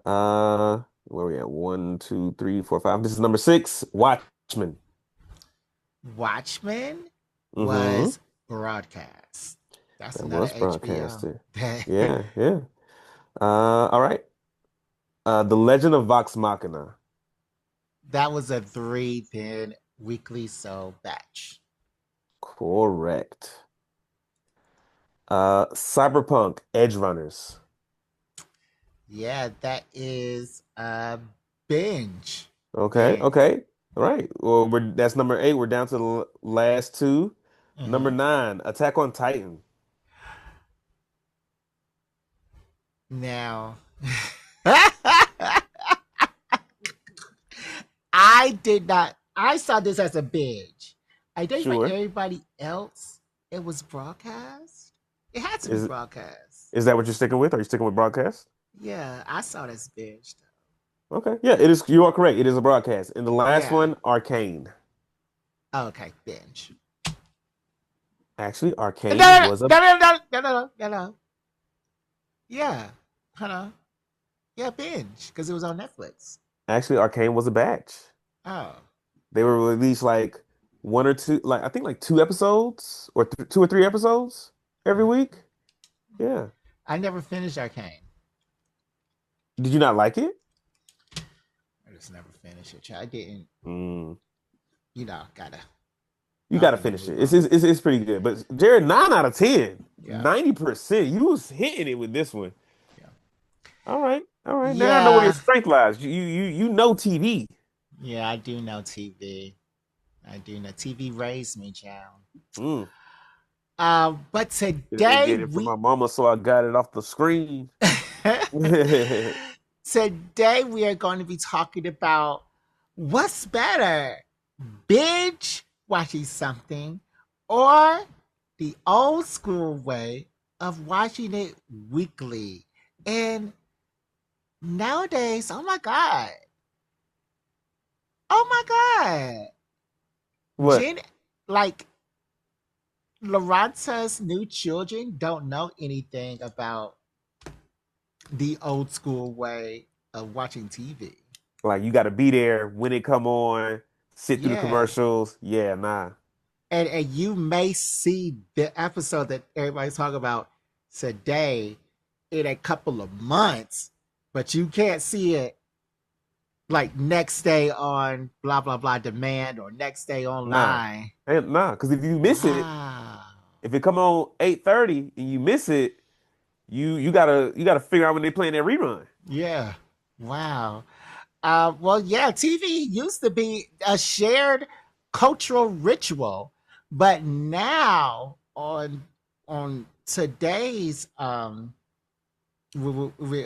S2: Where we at? One, two, three, four, five. This is number six, Watchmen.
S1: Watchmen
S2: Mm-hmm.
S1: was broadcast. That's
S2: That
S1: another
S2: was
S1: HBO.
S2: broadcasted. Yeah, yeah. All right. The Legend of Vox Machina.
S1: That was a 3 then weekly, so batch.
S2: Correct. Cyberpunk Edge Runners.
S1: Yeah, that is binge.
S2: Okay,
S1: Binge.
S2: okay. All right. Well, that's number eight. We're down to the last two. Number
S1: Mm-hmm.
S2: nine, Attack on Titan.
S1: Now, I did not. I saw this as a binge. I think for
S2: Sure.
S1: everybody else, it was broadcast. It had to be
S2: Is
S1: broadcast.
S2: is that what you're sticking with? Are you sticking with broadcast?
S1: Yeah, I saw it as binge.
S2: Okay. Yeah, it is. You are correct. It is a broadcast. And the last
S1: Yeah.
S2: one, Arcane.
S1: Oh, okay, binge.
S2: Actually,
S1: No,
S2: Arcane
S1: no,
S2: was a
S1: no, no, no, no, no, no, no. Yeah, hold on. Yeah, binge because it was on Netflix.
S2: actually Arcane was a batch.
S1: Oh,
S2: They were released like one or two, like I think like two episodes or th two or three episodes every week. Yeah.
S1: I never finished Arcane.
S2: Did you not like it?
S1: I just never finished it. I didn't.
S2: Mm.
S1: Gotta.
S2: You
S1: I was
S2: got to
S1: gonna
S2: finish
S1: move
S2: it. It's,
S1: on.
S2: it's it's it's pretty good. But Jared, 9 out of 10,
S1: Yeah,
S2: 90%. You was hitting it with this one.
S1: yeah,
S2: All right, all right. Now I know where your
S1: yeah,
S2: strength lies. You know TV.
S1: yeah. I do know TV. I do know TV raised me, child.
S2: Mm.
S1: But
S2: I
S1: today
S2: get it from my mama, so I got it off the screen.
S1: today we are going to be talking about what's better, binge watching something or the old school way of watching it weekly. And nowadays, oh my god,
S2: What?
S1: Jen, like Laranta's new children don't know anything about the old school way of watching TV.
S2: Like you got to be there when it come on, sit through the
S1: Yeah.
S2: commercials. Yeah, nah.
S1: And you may see the episode that everybody's talking about today. in a couple of months, but you can't see it like next day on blah blah blah demand or next day
S2: Nah.
S1: online.
S2: Nah, because if you miss it,
S1: Wow.
S2: if it come on 8:30 and you miss it, you gotta figure out when they playing that rerun.
S1: Yeah. Wow. Well, yeah, TV used to be a shared cultural ritual, but now on today's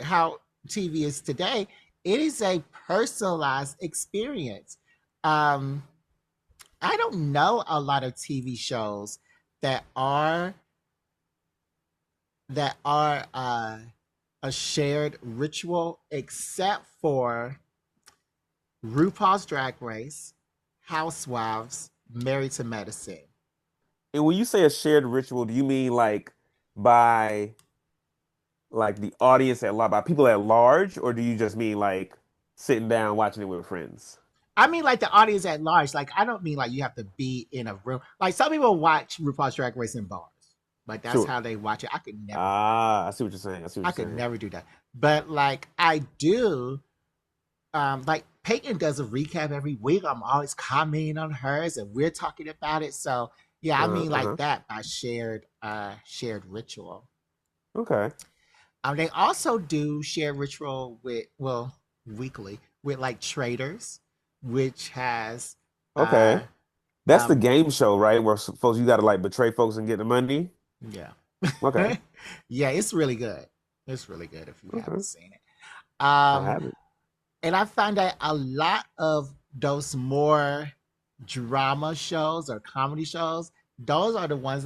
S1: how TV is today, it is a personalized experience. Um, I don't know a lot of TV shows that are that are a shared ritual, except for RuPaul's Drag Race, Housewives, Married to Medicine.
S2: And when you say a shared ritual, do you mean like by like the audience at large, by people at large, or do you just mean like sitting down watching it with friends?
S1: I mean, like the audience at large. Like, I don't mean like you have to be in a room. Like, some people watch RuPaul's Drag Race in bars. Like, that's
S2: Sure.
S1: how they watch it. I could never do that.
S2: Ah, I see what you're saying. I see what
S1: I
S2: you're
S1: could
S2: saying.
S1: never do that. But like I do, like Peyton does a recap every week. I'm always commenting on hers, and we're talking about it. So yeah, I mean like
S2: Uh-huh.
S1: that by shared ritual.
S2: Okay.
S1: They also do shared ritual with, well, weekly with like traders, which has uh
S2: Okay. That's the
S1: um
S2: game show, right? Where folks you gotta like betray folks and get the money.
S1: yeah.
S2: Okay.
S1: Yeah, it's really good. It's really good if you haven't
S2: Okay.
S1: seen it.
S2: I have it.
S1: And I find that a lot of those more drama shows or comedy shows, those are the ones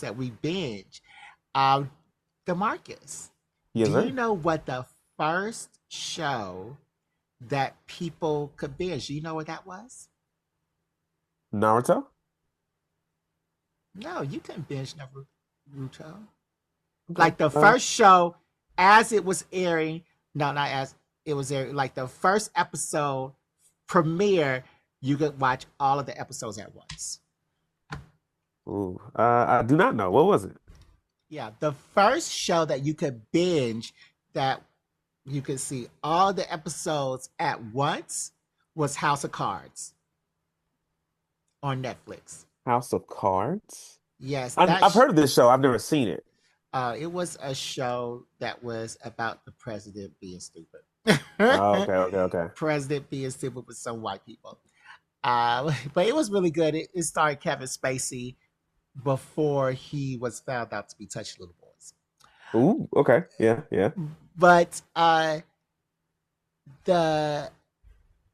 S1: that we binge. Um, DeMarcus,
S2: Yes,
S1: do you
S2: sir.
S1: know what the first show that people could binge? Do you know what that was?
S2: Naruto?
S1: No, you couldn't binge Naruto.
S2: Okay.
S1: Like the first show as it was airing, no, not as it was airing, like the first episode premiere, you could watch all of the episodes at once.
S2: Ooh, I do not know. What was it?
S1: Yeah, the first show that you could binge, that you could see all the episodes at once, was House of Cards on Netflix.
S2: House of Cards?
S1: Yes,
S2: I've heard of this show. I've never seen it.
S1: it was a show that was about the president being stupid.
S2: Oh, okay, okay, okay.
S1: President being stupid with some white people. But it was really good. It starred Kevin Spacey before he was found out to be touching little boys.
S2: Ooh, okay. Yeah, yeah.
S1: But the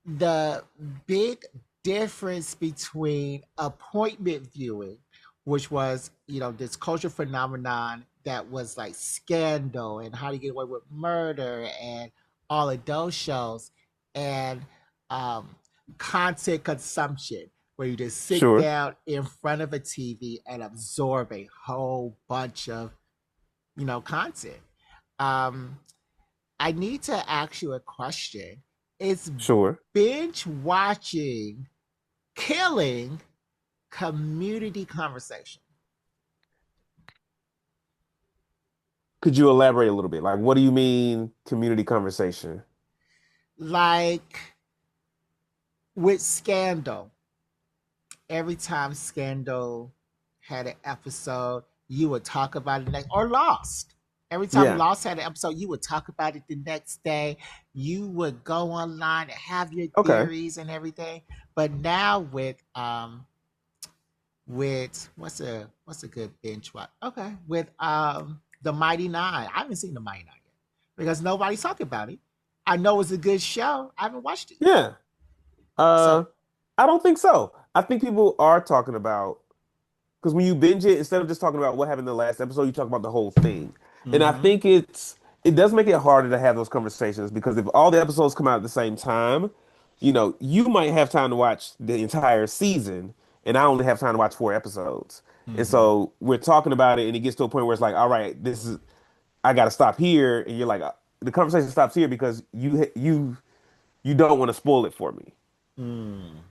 S1: the big difference between appointment viewing, which was, this cultural phenomenon that was like Scandal and How to Get Away with Murder and all of those shows, and um, content consumption, where you just sit
S2: Sure.
S1: down in front of a TV and absorb a whole bunch of content. Um, I need to ask you a question. Is
S2: Sure.
S1: binge watching killing community conversation?
S2: Could you elaborate a little bit? Like, what do you mean community conversation?
S1: Like with Scandal, every time Scandal had an episode, you would talk about it next, or Lost. Every time
S2: Yeah.
S1: Lost had an episode, you would talk about it the next day. You would go online and have your
S2: Okay.
S1: theories and everything. But now with what's a good binge watch? Okay, with the Mighty Nine. I haven't seen the Mighty Nine yet because nobody's talking about it. I know it's a good show. I haven't watched it yet.
S2: Yeah.
S1: So,
S2: Uh, I don't think so. I think people are talking about because when you binge it, instead of just talking about what happened in the last episode, you talk about the whole thing. And I
S1: mm-hmm,
S2: think it does make it harder to have those conversations because if all the episodes come out at the same time, you might have time to watch the entire season, and I only have time to watch 4 episodes. And
S1: mm-hmm,
S2: so we're talking about it, and it gets to a point where it's like, all right, this is I got to stop here, and you're like, the conversation stops here because you don't want to spoil it for me.
S1: mm.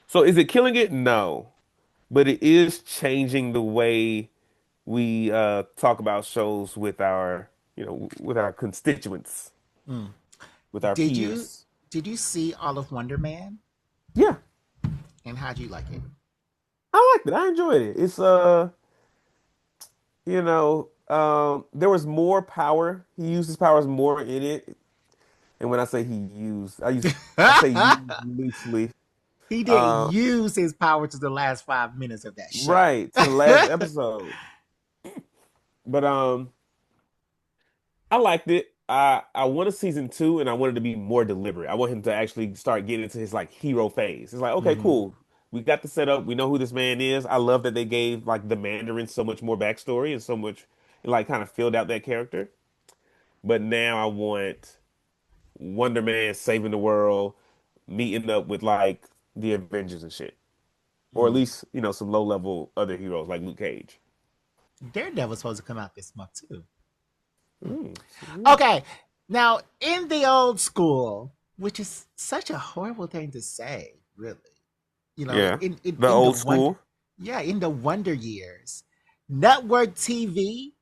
S2: So is it killing it? No, but it is changing the way. we talk about shows with our, with our constituents,
S1: Mm.
S2: with our
S1: Did you
S2: peers.
S1: did you see all of Wonder Man?
S2: Yeah,
S1: And how'd you like it?
S2: I liked it. I enjoyed it. It's there was more power. He used his powers more in it. And when I say he used, I say used loosely.
S1: He didn't
S2: Uh,
S1: use his power to the last 5 minutes of that show.
S2: right to the last episode. But I liked it. I wanted season two, and I wanted to be more deliberate. I want him to actually start getting into his like hero phase. It's like, okay,
S1: Hmm.
S2: cool. We got the setup. We know who this man is. I love that they gave like the Mandarin so much more backstory and so much, it, like kind of filled out that character. But now I want Wonder Man saving the world, meeting up with like the Avengers and shit, or at
S1: Mm.
S2: least some low level other heroes like Luke Cage.
S1: Daredevil's supposed to come out this month too.
S2: Mm.
S1: Okay, now in the old school, which is such a horrible thing to say, really. You know,
S2: Yeah,
S1: in in,
S2: the
S1: in the
S2: old
S1: wonder,
S2: school.
S1: yeah, in the Wonder Years, network TV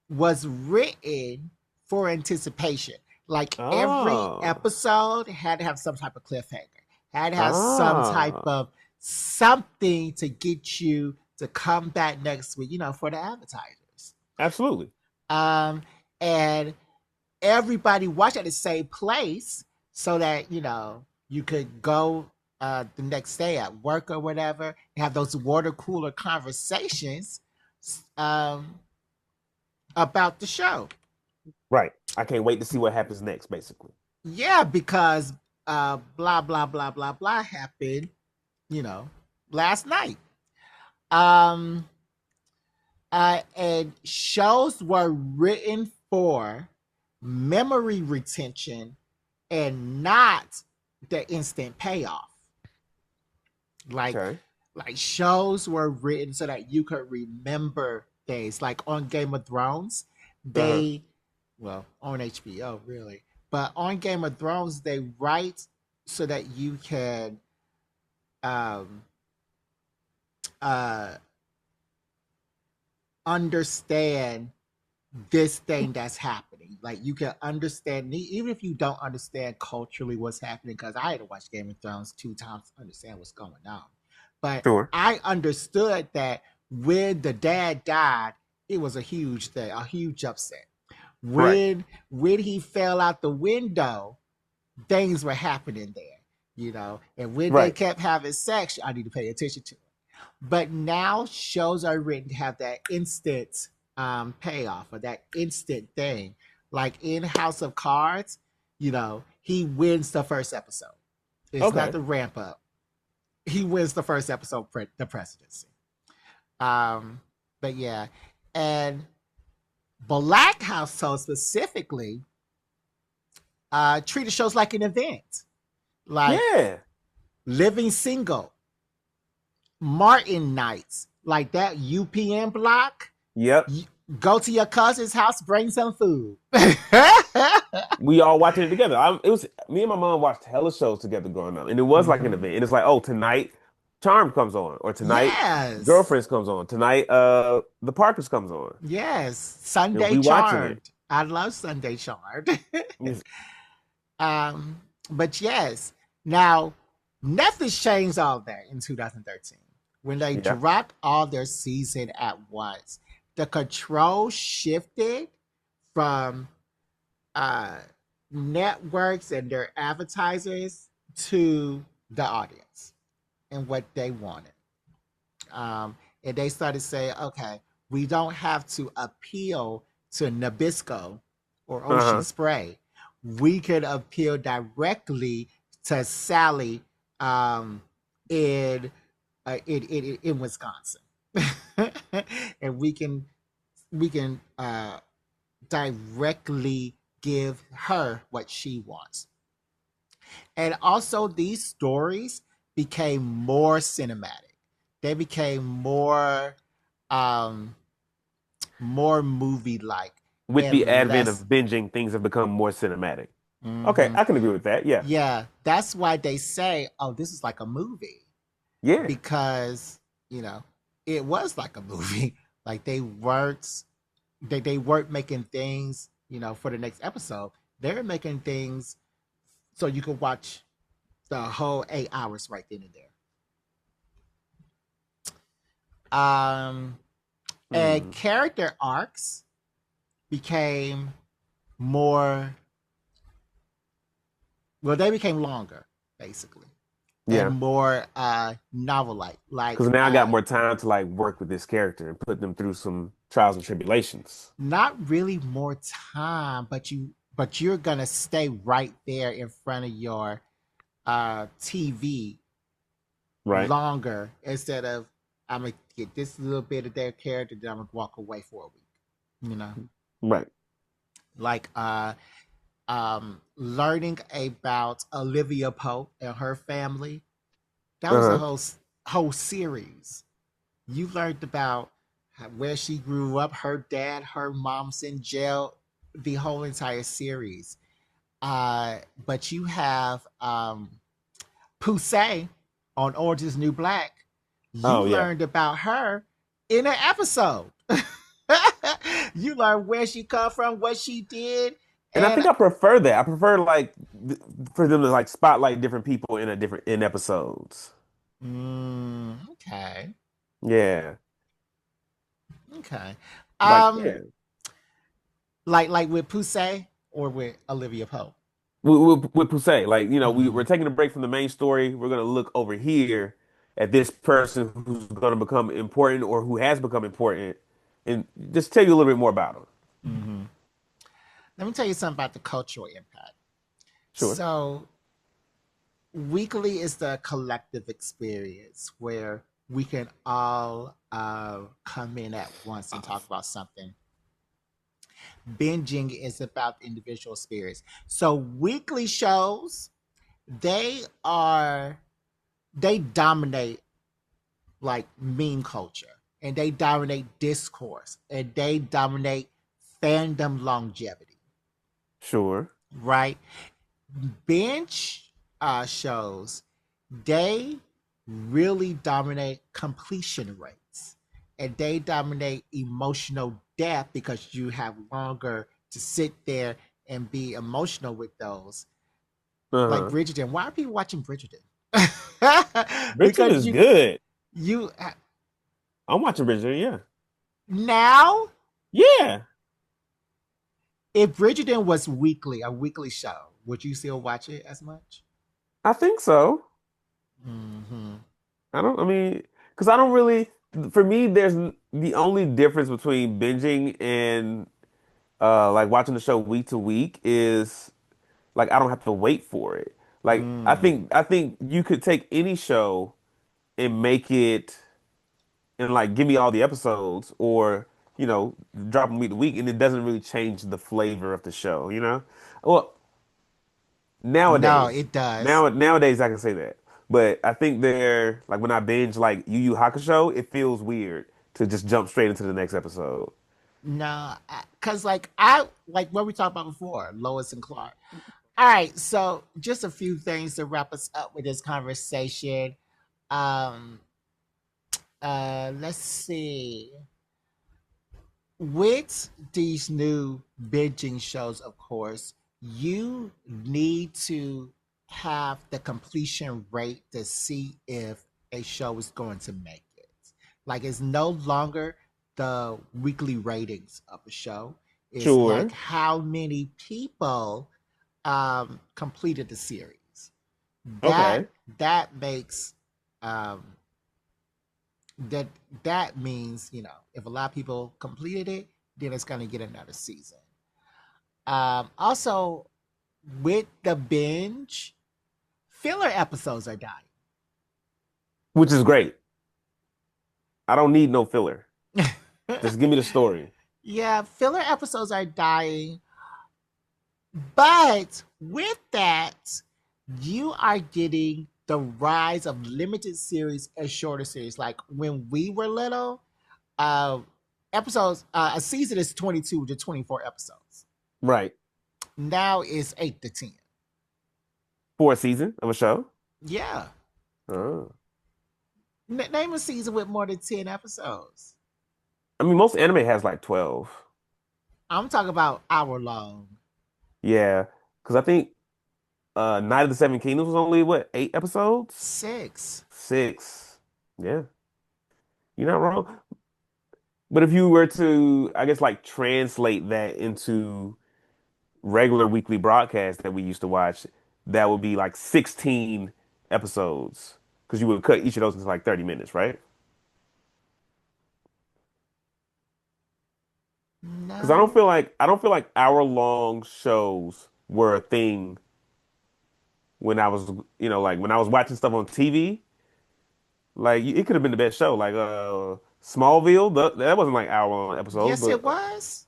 S1: was written for anticipation. Like every
S2: Oh,
S1: episode had to have some type of cliffhanger, had to have some type
S2: ah,
S1: of something to get you to come back next week, for the advertisers.
S2: absolutely.
S1: Um, and everybody watch at the same place so that, you could go the next day at work or whatever, and have those water cooler conversations um, about the show.
S2: Right. I can't wait to see what happens next, basically.
S1: Yeah, because blah blah blah blah blah happened, you know, last night. Um, and shows were written for memory retention and not the instant payoff. Like
S2: Okay.
S1: like shows were written so that you could remember things. Like on Game of Thrones,
S2: Uh-huh.
S1: they well on HBO really, but on Game of Thrones they write so that you can um uh understand this thing that's happening. Like you can understand, even if you don't understand culturally what's happening, because I had to watch Game of Thrones 2 times to understand what's going on. But
S2: Sure.
S1: I understood that when the dad died, it was a huge thing, a huge upset.
S2: Right.
S1: When he fell out the window, things were happening there. And when they
S2: Right.
S1: kept having sex, I need to pay attention to it. But now shows are written to have that instant payoff or that instant thing. Like in House of Cards, he wins the first episode. It's not
S2: Okay.
S1: the ramp up. He wins the first episode, the presidency. Um, but yeah, and Black household specifically treated shows like an event, like
S2: Yeah.
S1: Living Single, Martin Nights, like that UPN block.
S2: Yep.
S1: You go to your cousin's house, bring some food.
S2: We all watching it together. It was me and my mom watched hella shows together growing up, and it was like an
S1: Mhm.
S2: event. And it's like, oh, tonight Charm comes on, or tonight
S1: Yes.
S2: Girlfriends comes on, tonight The Parkers comes on,
S1: Yes.
S2: and
S1: Sunday
S2: we watching it.
S1: Charmed. I love Sunday Charmed. But yes. Now, Netflix changed all that in 2013 when they
S2: Yeah.
S1: dropped all their season at once. The control shifted from uh, networks and their advertisers to the audience and what they wanted. And they started saying, okay, we don't have to appeal to Nabisco or Ocean
S2: Uh-huh.
S1: Spray. We could appeal directly to Sally um, in, in Wisconsin, and we can directly give her what she wants. And also, these stories became more cinematic. They became um, more movie like
S2: With the
S1: and
S2: advent
S1: less.
S2: of binging, things have become more cinematic. Okay,
S1: Mhm.
S2: I can agree with that. Yeah.
S1: Yeah, that's why they say, "Oh, this is like a movie,"
S2: Yeah.
S1: because it was like a movie. Like they weren't making things, for the next episode. They're making things so you could watch the whole 8 hours right then and there. And
S2: Hmm.
S1: character arcs became more, well, they became longer, basically, and
S2: Yeah.
S1: more novel like.
S2: Because now I got more time to like work with this character and put them through some trials and tribulations.
S1: Not really more time, but you're gonna stay right there in front of your TV
S2: Right.
S1: longer instead of I'm gonna get this little bit of their character, then I'm gonna walk away for a week. You know,
S2: Right.
S1: like learning about Olivia Pope and her family. That was a
S2: Uh-huh.
S1: whole series. You learned about where she grew up, her dad, her mom's in jail, the whole entire series. But you have Poussey on Orange is New Black. You
S2: Oh yeah.
S1: learned about her in an episode. You learned where she come from, what she did,
S2: And I
S1: and
S2: think I prefer that. I prefer like for them to like spotlight different people in episodes.
S1: okay,
S2: Yeah.
S1: okay.
S2: Like
S1: Um,
S2: yeah.
S1: like with Poussey or with Olivia Pope.
S2: With Poussey, like, we're
S1: Mm,
S2: taking a break from the main story. We're gonna look over here at this person who's gonna become important or who has become important and just tell you a little bit more about them.
S1: hmm Let me tell you something about the cultural impact.
S2: Sure.
S1: So, weekly is the collective experience where we can all come in at once and talk about something. Binging is about individual spirits. So, weekly shows, they are, they dominate like meme culture, and they dominate discourse, and they dominate fandom longevity,
S2: Sure.
S1: right? Binge shows, they really dominate completion rates, and they dominate emotional depth because you have longer to sit there and be emotional with those. Like
S2: Uh-huh.
S1: Bridgerton. Why are people watching Bridgerton?
S2: Richard
S1: Because
S2: is good.
S1: you
S2: I'm watching Richard, yeah.
S1: now,
S2: Yeah.
S1: if Bridgerton was weekly, a weekly show, would you still watch it as much?
S2: I think so.
S1: Mm-hmm.
S2: I mean, because I don't really, for me, the only difference between binging and like watching the show week to week is like I don't have to wait for it. Like
S1: Mm.
S2: I think you could take any show and make it and like give me all the episodes or drop them week to week and it doesn't really change the flavor of the show. Well,
S1: No,
S2: nowadays,
S1: it does.
S2: nowadays I can say that. But I think they're like when I binge like Yu Yu Hakusho, it feels weird to just jump straight into the next episode.
S1: No, because I like what we talked about before, Lois and Clark. All right, so just a few things to wrap us up with this conversation. Um, let's see. With these new binging shows, of course, you need to have the completion rate to see if a show is going to make it. Like, it's no longer the weekly ratings of a show, it's like
S2: Sure.
S1: how many people completed the series. That
S2: Okay.
S1: that makes um, that that means, if a lot of people completed it, then it's going to get another season. Also, with the binge, filler episodes are
S2: Which is great. I don't need no filler.
S1: dying.
S2: Just give me the story.
S1: Yeah, filler episodes are dying, but with that, you are getting the rise of limited series and shorter series. Like when we were little, uh episodes, a season is 22 to 24 episodes.
S2: Right.
S1: Now it's 8 to 10.
S2: For a season of a show.
S1: Yeah.
S2: Oh.
S1: Name a season with more than 10 episodes.
S2: I mean, most anime has like 12.
S1: I'm talking about hour long.
S2: Yeah, because I think Night of the Seven Kingdoms was only what, 8 episodes?
S1: 6.
S2: 6. Yeah, you're not wrong. But if you were to, I guess, like translate that into regular weekly broadcasts that we used to watch, that would be like 16 episodes because you would cut each of those into like 30 minutes, right? Because
S1: No.
S2: I don't feel like hour-long shows were a thing when I was, like when I was watching stuff on TV. Like it could have been the best show, like Smallville. That wasn't like hour-long episodes,
S1: Yes, it
S2: but
S1: was.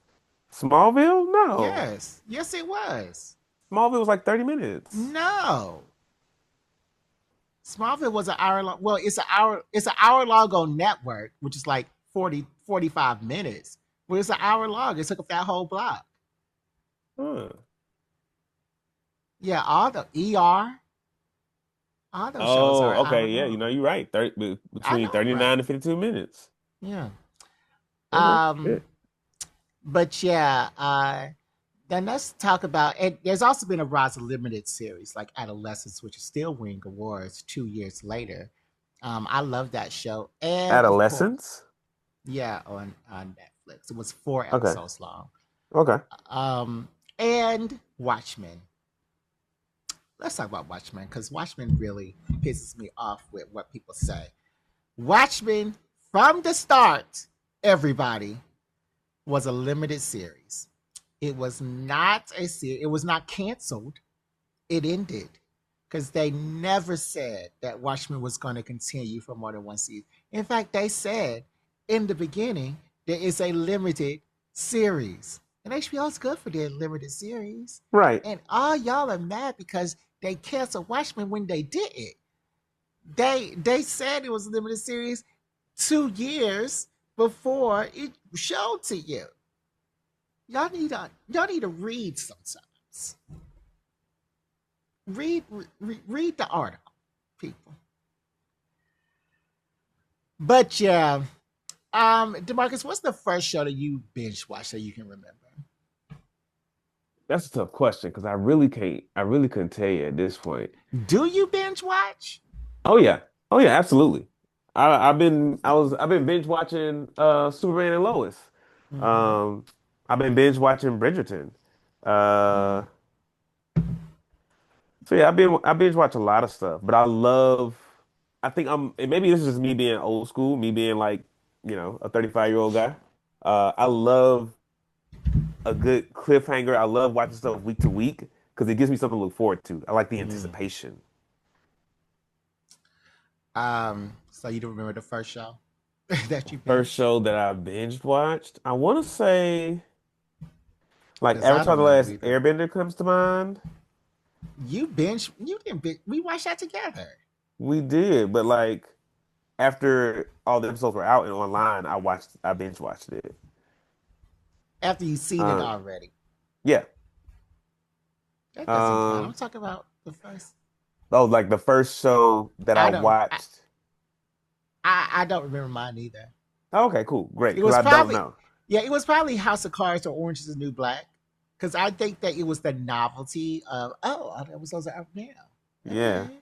S2: Smallville, no.
S1: Yes. Yes, it was.
S2: Smallville was like 30 minutes.
S1: No. Smallville was an hour long. Well, it's an hour long on network, which is like 45 minutes. But it's an hour long. It took up that whole block.
S2: Huh.
S1: Yeah, all the ER, all those shows
S2: Oh,
S1: are an hour
S2: okay, yeah,
S1: long.
S2: you're right.
S1: I
S2: Between
S1: know I'm
S2: 39
S1: right.
S2: and 52 minutes.
S1: Yeah.
S2: Okay.
S1: Um,
S2: Yeah.
S1: but yeah, then let's talk about it. There's also been a rise of limited series like Adolescence, which is still winning awards 2 years later. I love that show. And of course,
S2: Adolescence?
S1: yeah, on Netflix. It was 4
S2: Okay.
S1: episodes long.
S2: Okay.
S1: Um, and Watchmen. Let's talk about Watchmen because Watchmen really pisses me off with what people say. Watchmen, from the start, everybody, was a limited series. It was not a series. It was not canceled. It ended because they never said that Watchmen was going to continue for more than one season. In fact, they said in the beginning there is a limited series, and HBO is good for their limited series.
S2: Right.
S1: And all y'all are mad because they canceled Watchmen when they did it. They said it was a limited series 2 years before it showed to you. Y'all need to read sometimes. Read the article, people. But yeah, Demarcus, what's the first show that you binge watched that you can remember?
S2: That's a tough question because I really couldn't tell you at this point.
S1: Do you binge watch?
S2: Oh yeah. Oh yeah, absolutely. I've been binge watching Superman and Lois.
S1: Mm-hmm.
S2: Um I've been binge watching Bridgerton. Uh
S1: Mm.
S2: so yeah, I binge watch a lot of stuff, but I think and maybe this is just me being old school, me being like, a 35-year-old guy. I love a good cliffhanger. I love watching stuff week to week because it gives me something to look forward to. I like the
S1: Mm.
S2: anticipation.
S1: So you don't remember the first show that you
S2: First
S1: binged?
S2: show that I binged watched, I want to say like
S1: Because I
S2: Avatar:
S1: don't
S2: The
S1: remember
S2: Last
S1: either.
S2: Airbender comes to mind.
S1: You didn't binge. We watched that together
S2: We did, but like after all the episodes were out and online, I binge watched it.
S1: after you seen it
S2: Uh,
S1: already.
S2: yeah.
S1: That doesn't count. I'm
S2: Um,
S1: talking about the first.
S2: oh, like the first show that I
S1: I don't.
S2: watched.
S1: I don't remember mine either.
S2: Okay, cool, great,
S1: It
S2: because
S1: was
S2: I don't
S1: probably,
S2: know.
S1: yeah, it was probably House of Cards or Orange is the New Black. Because I think that it was the novelty of, oh, all the episodes are out now.
S2: Yeah,
S1: Okay.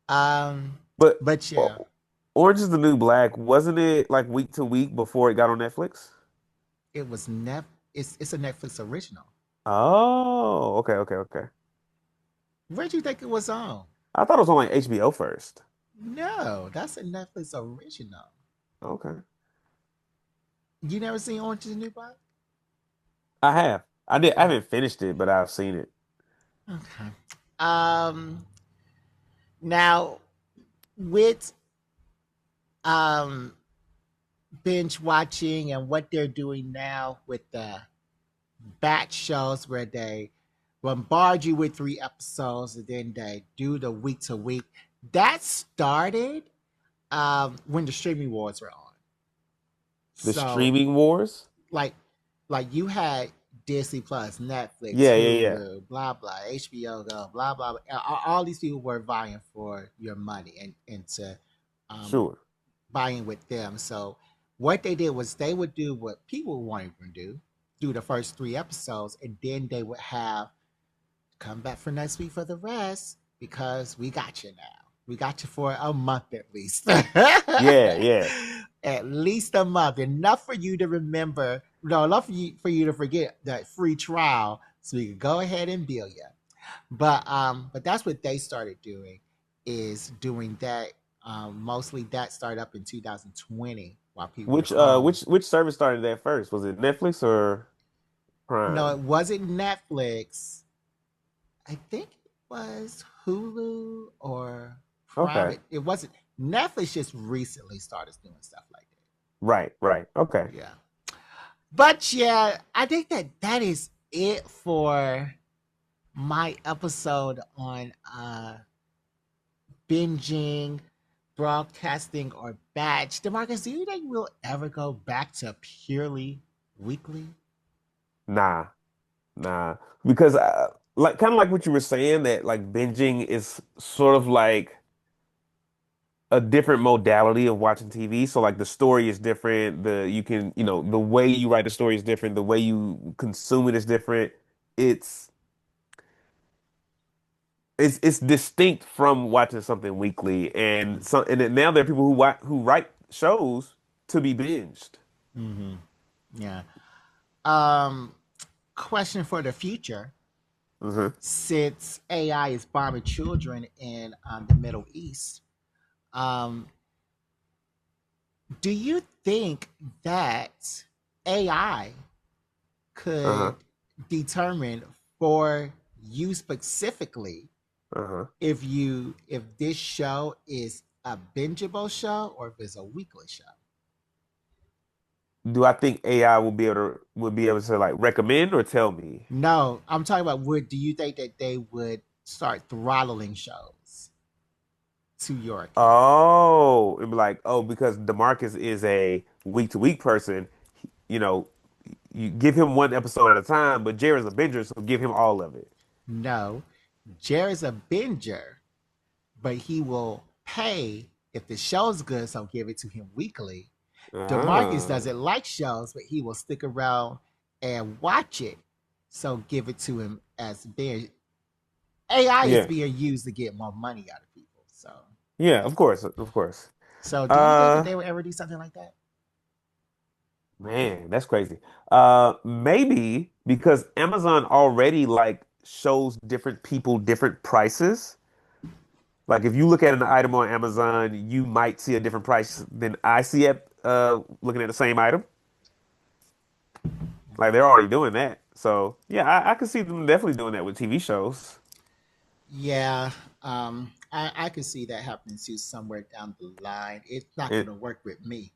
S1: Um,
S2: but
S1: but
S2: uh,
S1: yeah,
S2: Orange is the New Black, wasn't it like week to week before it got on Netflix?
S1: it was never. It's a Netflix original.
S2: Oh, okay, okay, okay.
S1: Where'd you think it was on?
S2: I thought it was on like HBO first.
S1: No, that's a Netflix original.
S2: Okay.
S1: You never seen Orange is the New Black?
S2: I have. I
S1: Oh,
S2: haven't finished it, but I've seen it.
S1: okay. Um, now with um binge watching and what they're doing now with the batch shows where they bombard you with 3 episodes and then they do the week to week. That started when the streaming wars were on.
S2: The
S1: So
S2: streaming wars?
S1: like you had Disney Plus, Netflix,
S2: Yeah, yeah, yeah.
S1: Hulu, blah blah, HBO Go, blah blah. Blah. All these people were vying for your money and to um,
S2: Sure.
S1: buying with them. So What they did was they would do what people wanted to do the first 3 episodes, and then they would have come back for next week for the rest because we got you now. We got you for a month at least.
S2: Yeah, yeah.
S1: At least a month. Enough for you to remember. No, enough for you to forget that free trial so we could go ahead and bill you. But that's what they started doing, is doing that. Mostly that started up in 2020 while people were
S2: Which
S1: home.
S2: service started that first? Was it Netflix or
S1: No, it
S2: Prime?
S1: wasn't Netflix. I think it was Hulu or Prime.
S2: Okay.
S1: It wasn't. Netflix just recently started doing stuff like
S2: Right, right. Okay.
S1: that. Yeah. But yeah, I think that is it for my episode on binging, broadcasting, or batch. DeMarcus, do you think we'll ever go back to purely weekly?
S2: Nah, nah. Because like kind of like what you were saying that like binging is sort of like a different modality of watching TV. So like the story is different. You can, the way you write the story is different. The way you consume it is different. It's it's distinct from watching something weekly. And then now there are people who write shows to be binged.
S1: Mm-hmm. Yeah. Um, Question for the future:
S2: Hmm.
S1: since AI is bombing children in the Middle East, um, do you think that AI could
S2: Uh-huh.
S1: determine for you specifically
S2: Uh-huh.
S1: if this show is a bingeable show or if it's a weekly show?
S2: Do I think AI will be able to like recommend or tell me?
S1: No, I'm talking about would do you think that they would start throttling shows to your account?
S2: Oh, it'd be like, oh, because DeMarcus is a week to week person, you know, you give him one episode at a time, but Jared's a binger, so give him all of it.
S1: No, Jared's a binger, but he will pay if the show's good, so give it to him weekly. DeMarcus
S2: Ah,
S1: doesn't like shows, but he will stick around and watch it, so give it to him as binge. AI is
S2: yeah,
S1: being used to get more money out of people.
S2: yeah, of course, of course.
S1: So do you think that
S2: Uh,
S1: they would ever do something like that?
S2: Man, that's crazy. Maybe because Amazon already like shows different people different prices. Like if you look at an item on Amazon, you might see a different price than I see at looking at the same item. Like they're already doing that. So yeah, I could see them definitely doing that with TV shows.
S1: Yeah, I could see that happening too somewhere down the line. It's not
S2: And
S1: going to work with me.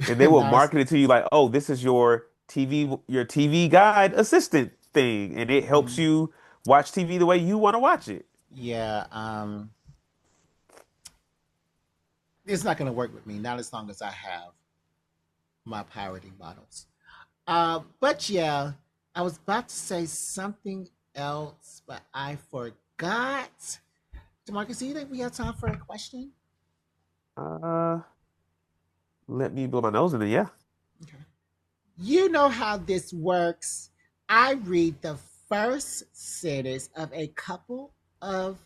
S2: and they will
S1: Not as,
S2: market it to you like, oh, this is your TV guide assistant thing, and it helps
S1: mm,
S2: you watch TV the way you want to watch it.
S1: yeah, it's not going to work with me. Not as long as I have my pirating models. But yeah, I was about to say something else, but I forgot. Demarcus, do you think we have time for a question?
S2: Uh, Let me blow my nose in it. Yeah.
S1: Okay. You know how this works. I read the first sentence of a couple of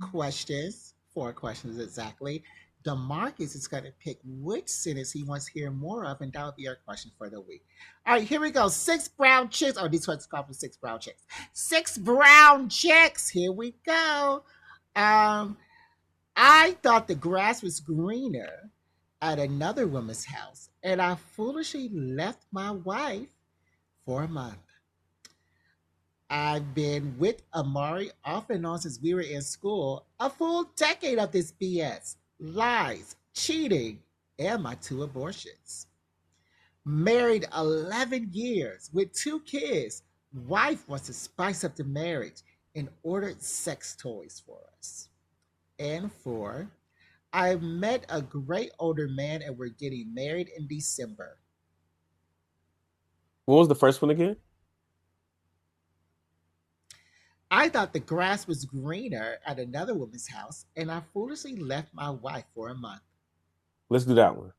S1: questions, 4 questions exactly. Demarcus is going to pick which sentence he wants to hear more of, and that'll be our question for the week. All right, here we go. 6 brown chicks. Oh, these questions called for 6 brown chicks. 6 brown chicks. Here we go. Um, I thought the grass was greener at another woman's house, and I foolishly left my wife for a month. I've been with Amari off and on since we were in school. A full decade of this BS, lies, cheating, and my 2 abortions. Married 11 years with 2 kids. Wife wants to spice up the marriage and ordered sex toys for us. And 4, I met a great older man and we're getting married in December.
S2: What was the first one again?
S1: I thought the grass was greener at another woman's house, and I foolishly left my wife for a month.
S2: Let's do that one.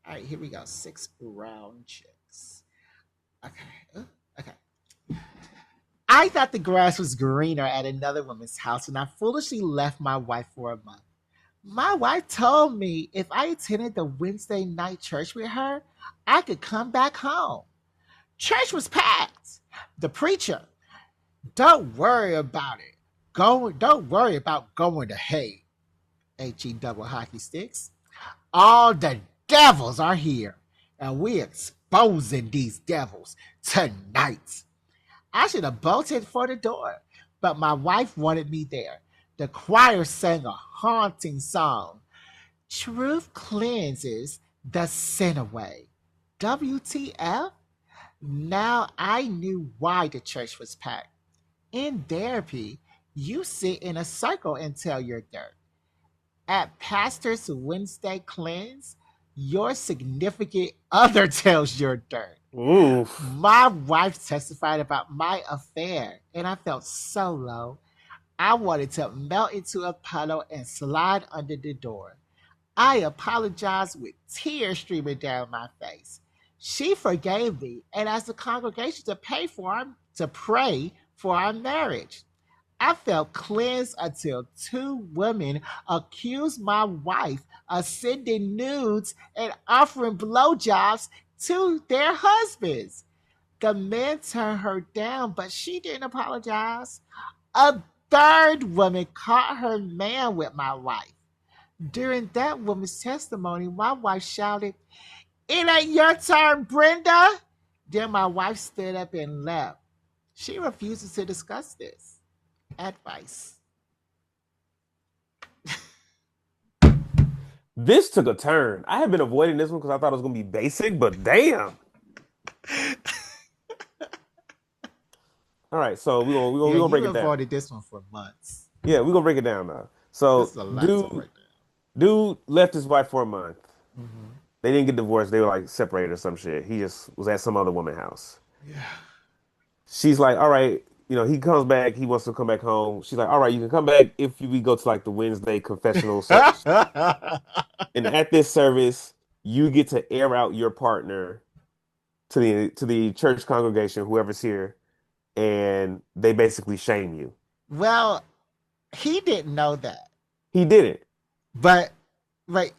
S1: All right, here we go. Six brown chicks. Okay. Okay. I thought the grass was greener at another woman's house and I foolishly left my wife for a month. My wife told me if I attended the Wednesday night church with her, I could come back home. Church was packed. The preacher, don't worry about it. Don't worry about going to hell. He double hockey sticks. All the devils are here, and we exposing these devils tonight. I should have bolted for the door, but my wife wanted me there. The choir sang a haunting song. Truth cleanses the sin away. WTF? Now I knew why the church was packed. In therapy, you sit in a circle and tell your dirt. At Pastor's Wednesday cleanse, your significant other tells your dirt.
S2: Oof.
S1: My wife testified about my affair, and I felt so low. I wanted to melt into a puddle and slide under the door. I apologized with tears streaming down my face. She forgave me and asked the congregation to pray for our marriage. I felt cleansed until two women accused my wife of sending nudes and offering blowjobs to their husbands. The men turned her down, but she didn't apologize. A third woman caught her man with my wife. During that woman's testimony, my wife shouted, "It ain't your turn, Brenda." Then my wife stood up and left. She refuses to discuss this. Advice.
S2: This took a turn. I had been avoiding this one because I thought it was gonna be basic, but damn. All right, so we
S1: Yeah,
S2: gonna break
S1: you
S2: it down.
S1: avoided this one for months.
S2: Yeah, we're gonna break it down now.
S1: This
S2: So
S1: is a lot to
S2: dude
S1: break
S2: dude left his wife for a month.
S1: down. Hmm.
S2: They didn't get divorced. They were like separated or some shit. He just was at some other woman's house.
S1: Yeah.
S2: She's like, all right, he comes back. He wants to come back home. She's like, all right, you can come back if we go to like the Wednesday confessional service. And at this service, you get to air out your partner to the church congregation, whoever's here, and they basically shame you.
S1: Well, he didn't know that,
S2: He didn't.
S1: but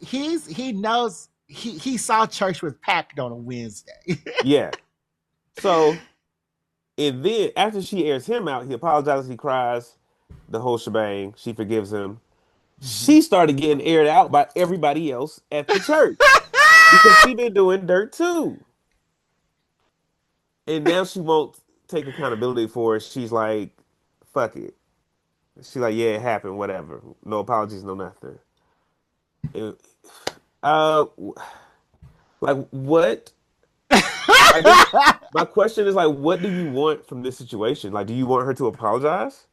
S1: he knows he saw church was packed on a Wednesday.
S2: Yeah. So, and then after she airs him out, he apologizes, he cries, the whole shebang. She forgives him.
S1: Mhm.
S2: She started getting aired out by everybody else at the church because she been doing dirt too. And now she won't take accountability for it. She's like, fuck it. She's like, yeah, it happened, whatever. No apologies, no nothing. It- uh, like what? I guess my question is like, what do you want from this situation? Like, do you want her to apologize?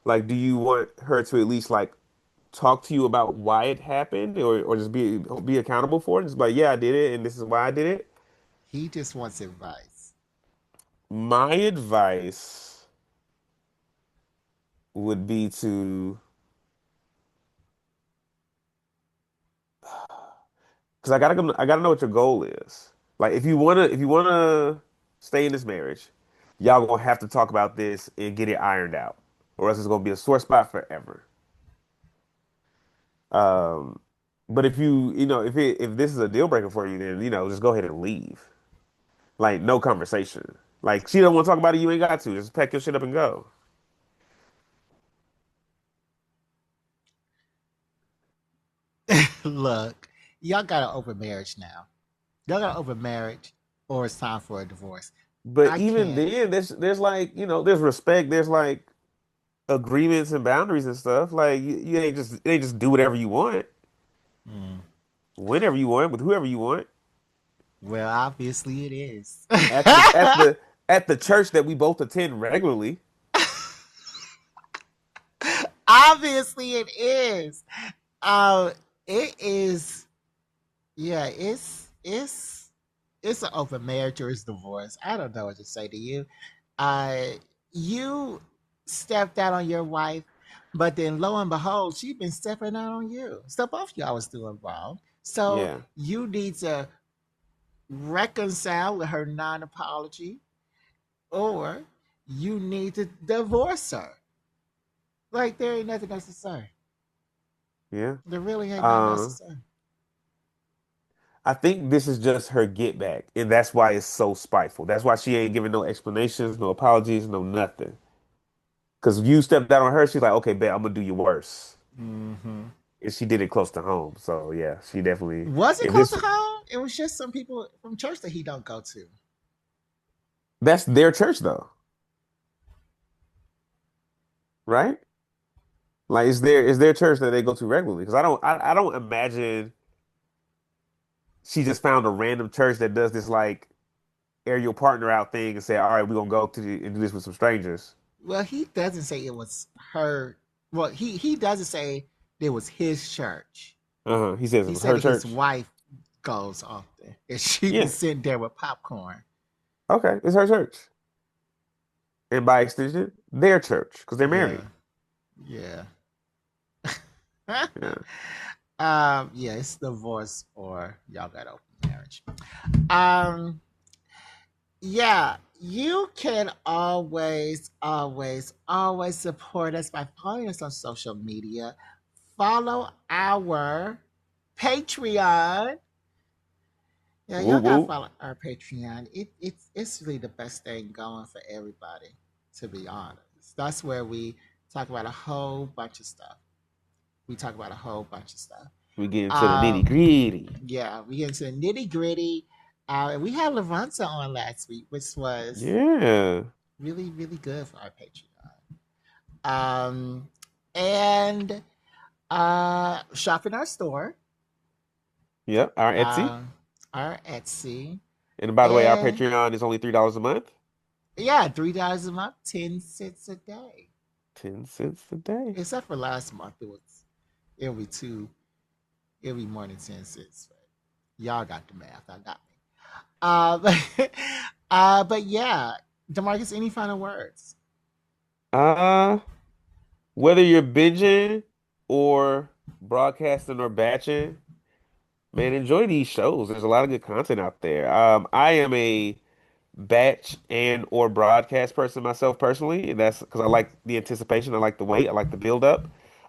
S2: Like, do you want her to at least like talk to you about why it happened, or just be accountable for it? Just like, yeah, I did it, and this is why I did it.
S1: He just wants advice.
S2: My advice would be to, because I gotta know what your goal is. Like, if you wanna stay in this marriage, y'all gonna have to talk about this and get it ironed out, or else it's gonna be a sore spot forever. Um, but if this is a deal breaker for you, then just go ahead and leave. Like, no conversation. Like, she don't want to talk about it, you ain't got to. Just pack your shit up and go.
S1: Look, y'all got to open marriage now. Y'all got to open marriage, or it's time for a divorce.
S2: But
S1: I
S2: even
S1: can't.
S2: then, there's like, there's respect, there's like agreements and boundaries and stuff. Like, you ain't just do whatever you want,
S1: Mm.
S2: whenever you want, with whoever you want.
S1: Well, obviously it is.
S2: At the church that we both attend regularly.
S1: Obviously it is. Uh, it is. Yeah, it's an open marriage or it's divorce. I don't know what to say to you. Uh, you stepped out on your wife, but then lo and behold, she's been stepping out on you. So both y'all was doing wrong. So
S2: Yeah.
S1: you need to reconcile with her non apology, or you need to divorce her. Like, there ain't nothing else to say.
S2: Yeah.
S1: There really ain't nothing else to
S2: Uh,
S1: say.
S2: I think this is just her get back, and that's why it's so spiteful. That's why she ain't giving no explanations, no apologies, no nothing. Because you stepped out on her, she's like, okay, bet I'm gonna do you worse.
S1: Mm-hmm.
S2: And she did it close to home. So yeah, she definitely.
S1: Was it
S2: If
S1: close to
S2: this,
S1: home? It was just some people from church that he don't go to.
S2: that's their church though, right? Like it's their church that they go to regularly. Because I don't imagine she just found a random church that does this like aerial partner out thing and say, all right, we're gonna go and do this with some strangers.
S1: Well, he doesn't say it was her. Well, he doesn't say it was his church.
S2: Uh-huh. He says it
S1: He
S2: was
S1: said
S2: her
S1: that his
S2: church.
S1: wife goes often, and she be
S2: Yeah.
S1: sitting there with popcorn.
S2: Okay, it's her church. And by extension, their church, because they're
S1: Yeah,
S2: married.
S1: yeah.
S2: Yeah.
S1: Yeah, it's divorce or y'all got open marriage. Um, yeah, you can always support us by following us on social media. Follow our Patreon. Yeah,
S2: Woo
S1: y'all gotta
S2: woo.
S1: follow our Patreon. It's really the best thing going for everybody, to be honest. That's where we talk about a whole bunch of stuff. We talk about a whole bunch of stuff.
S2: We get into the nitty
S1: Um,
S2: gritty.
S1: yeah, we get into the nitty gritty. And we had Lavanta on last week, which was
S2: Yeah.
S1: really, really good for our Patreon. And shop in our store,
S2: Yep. Our Etsy.
S1: uh, our Etsy,
S2: And by the way, our
S1: and
S2: Patreon is only $3 a month.
S1: yeah, $3 a month, 10 cents a day.
S2: 10 cents a day.
S1: Except for last month, it'll be two, it'll be more than 10 cents. But y'all got the math. I got me. But yeah, Demarcus, any final words?
S2: Uh, whether you're binging or broadcasting or batching, man, enjoy these shows. There's a lot of good content out there. I am a batch and or broadcast person myself personally, and that's because I like the anticipation, I like the wait, I like the build up.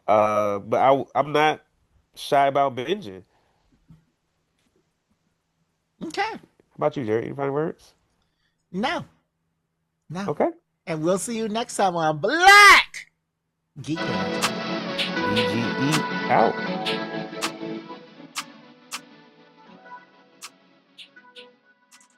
S2: But I'm not shy about binging.
S1: Okay,
S2: How about you, Jerry? Any final words?
S1: no, no,
S2: Okay.
S1: and we'll see you next time on Black Geek Energy.
S2: BGE out.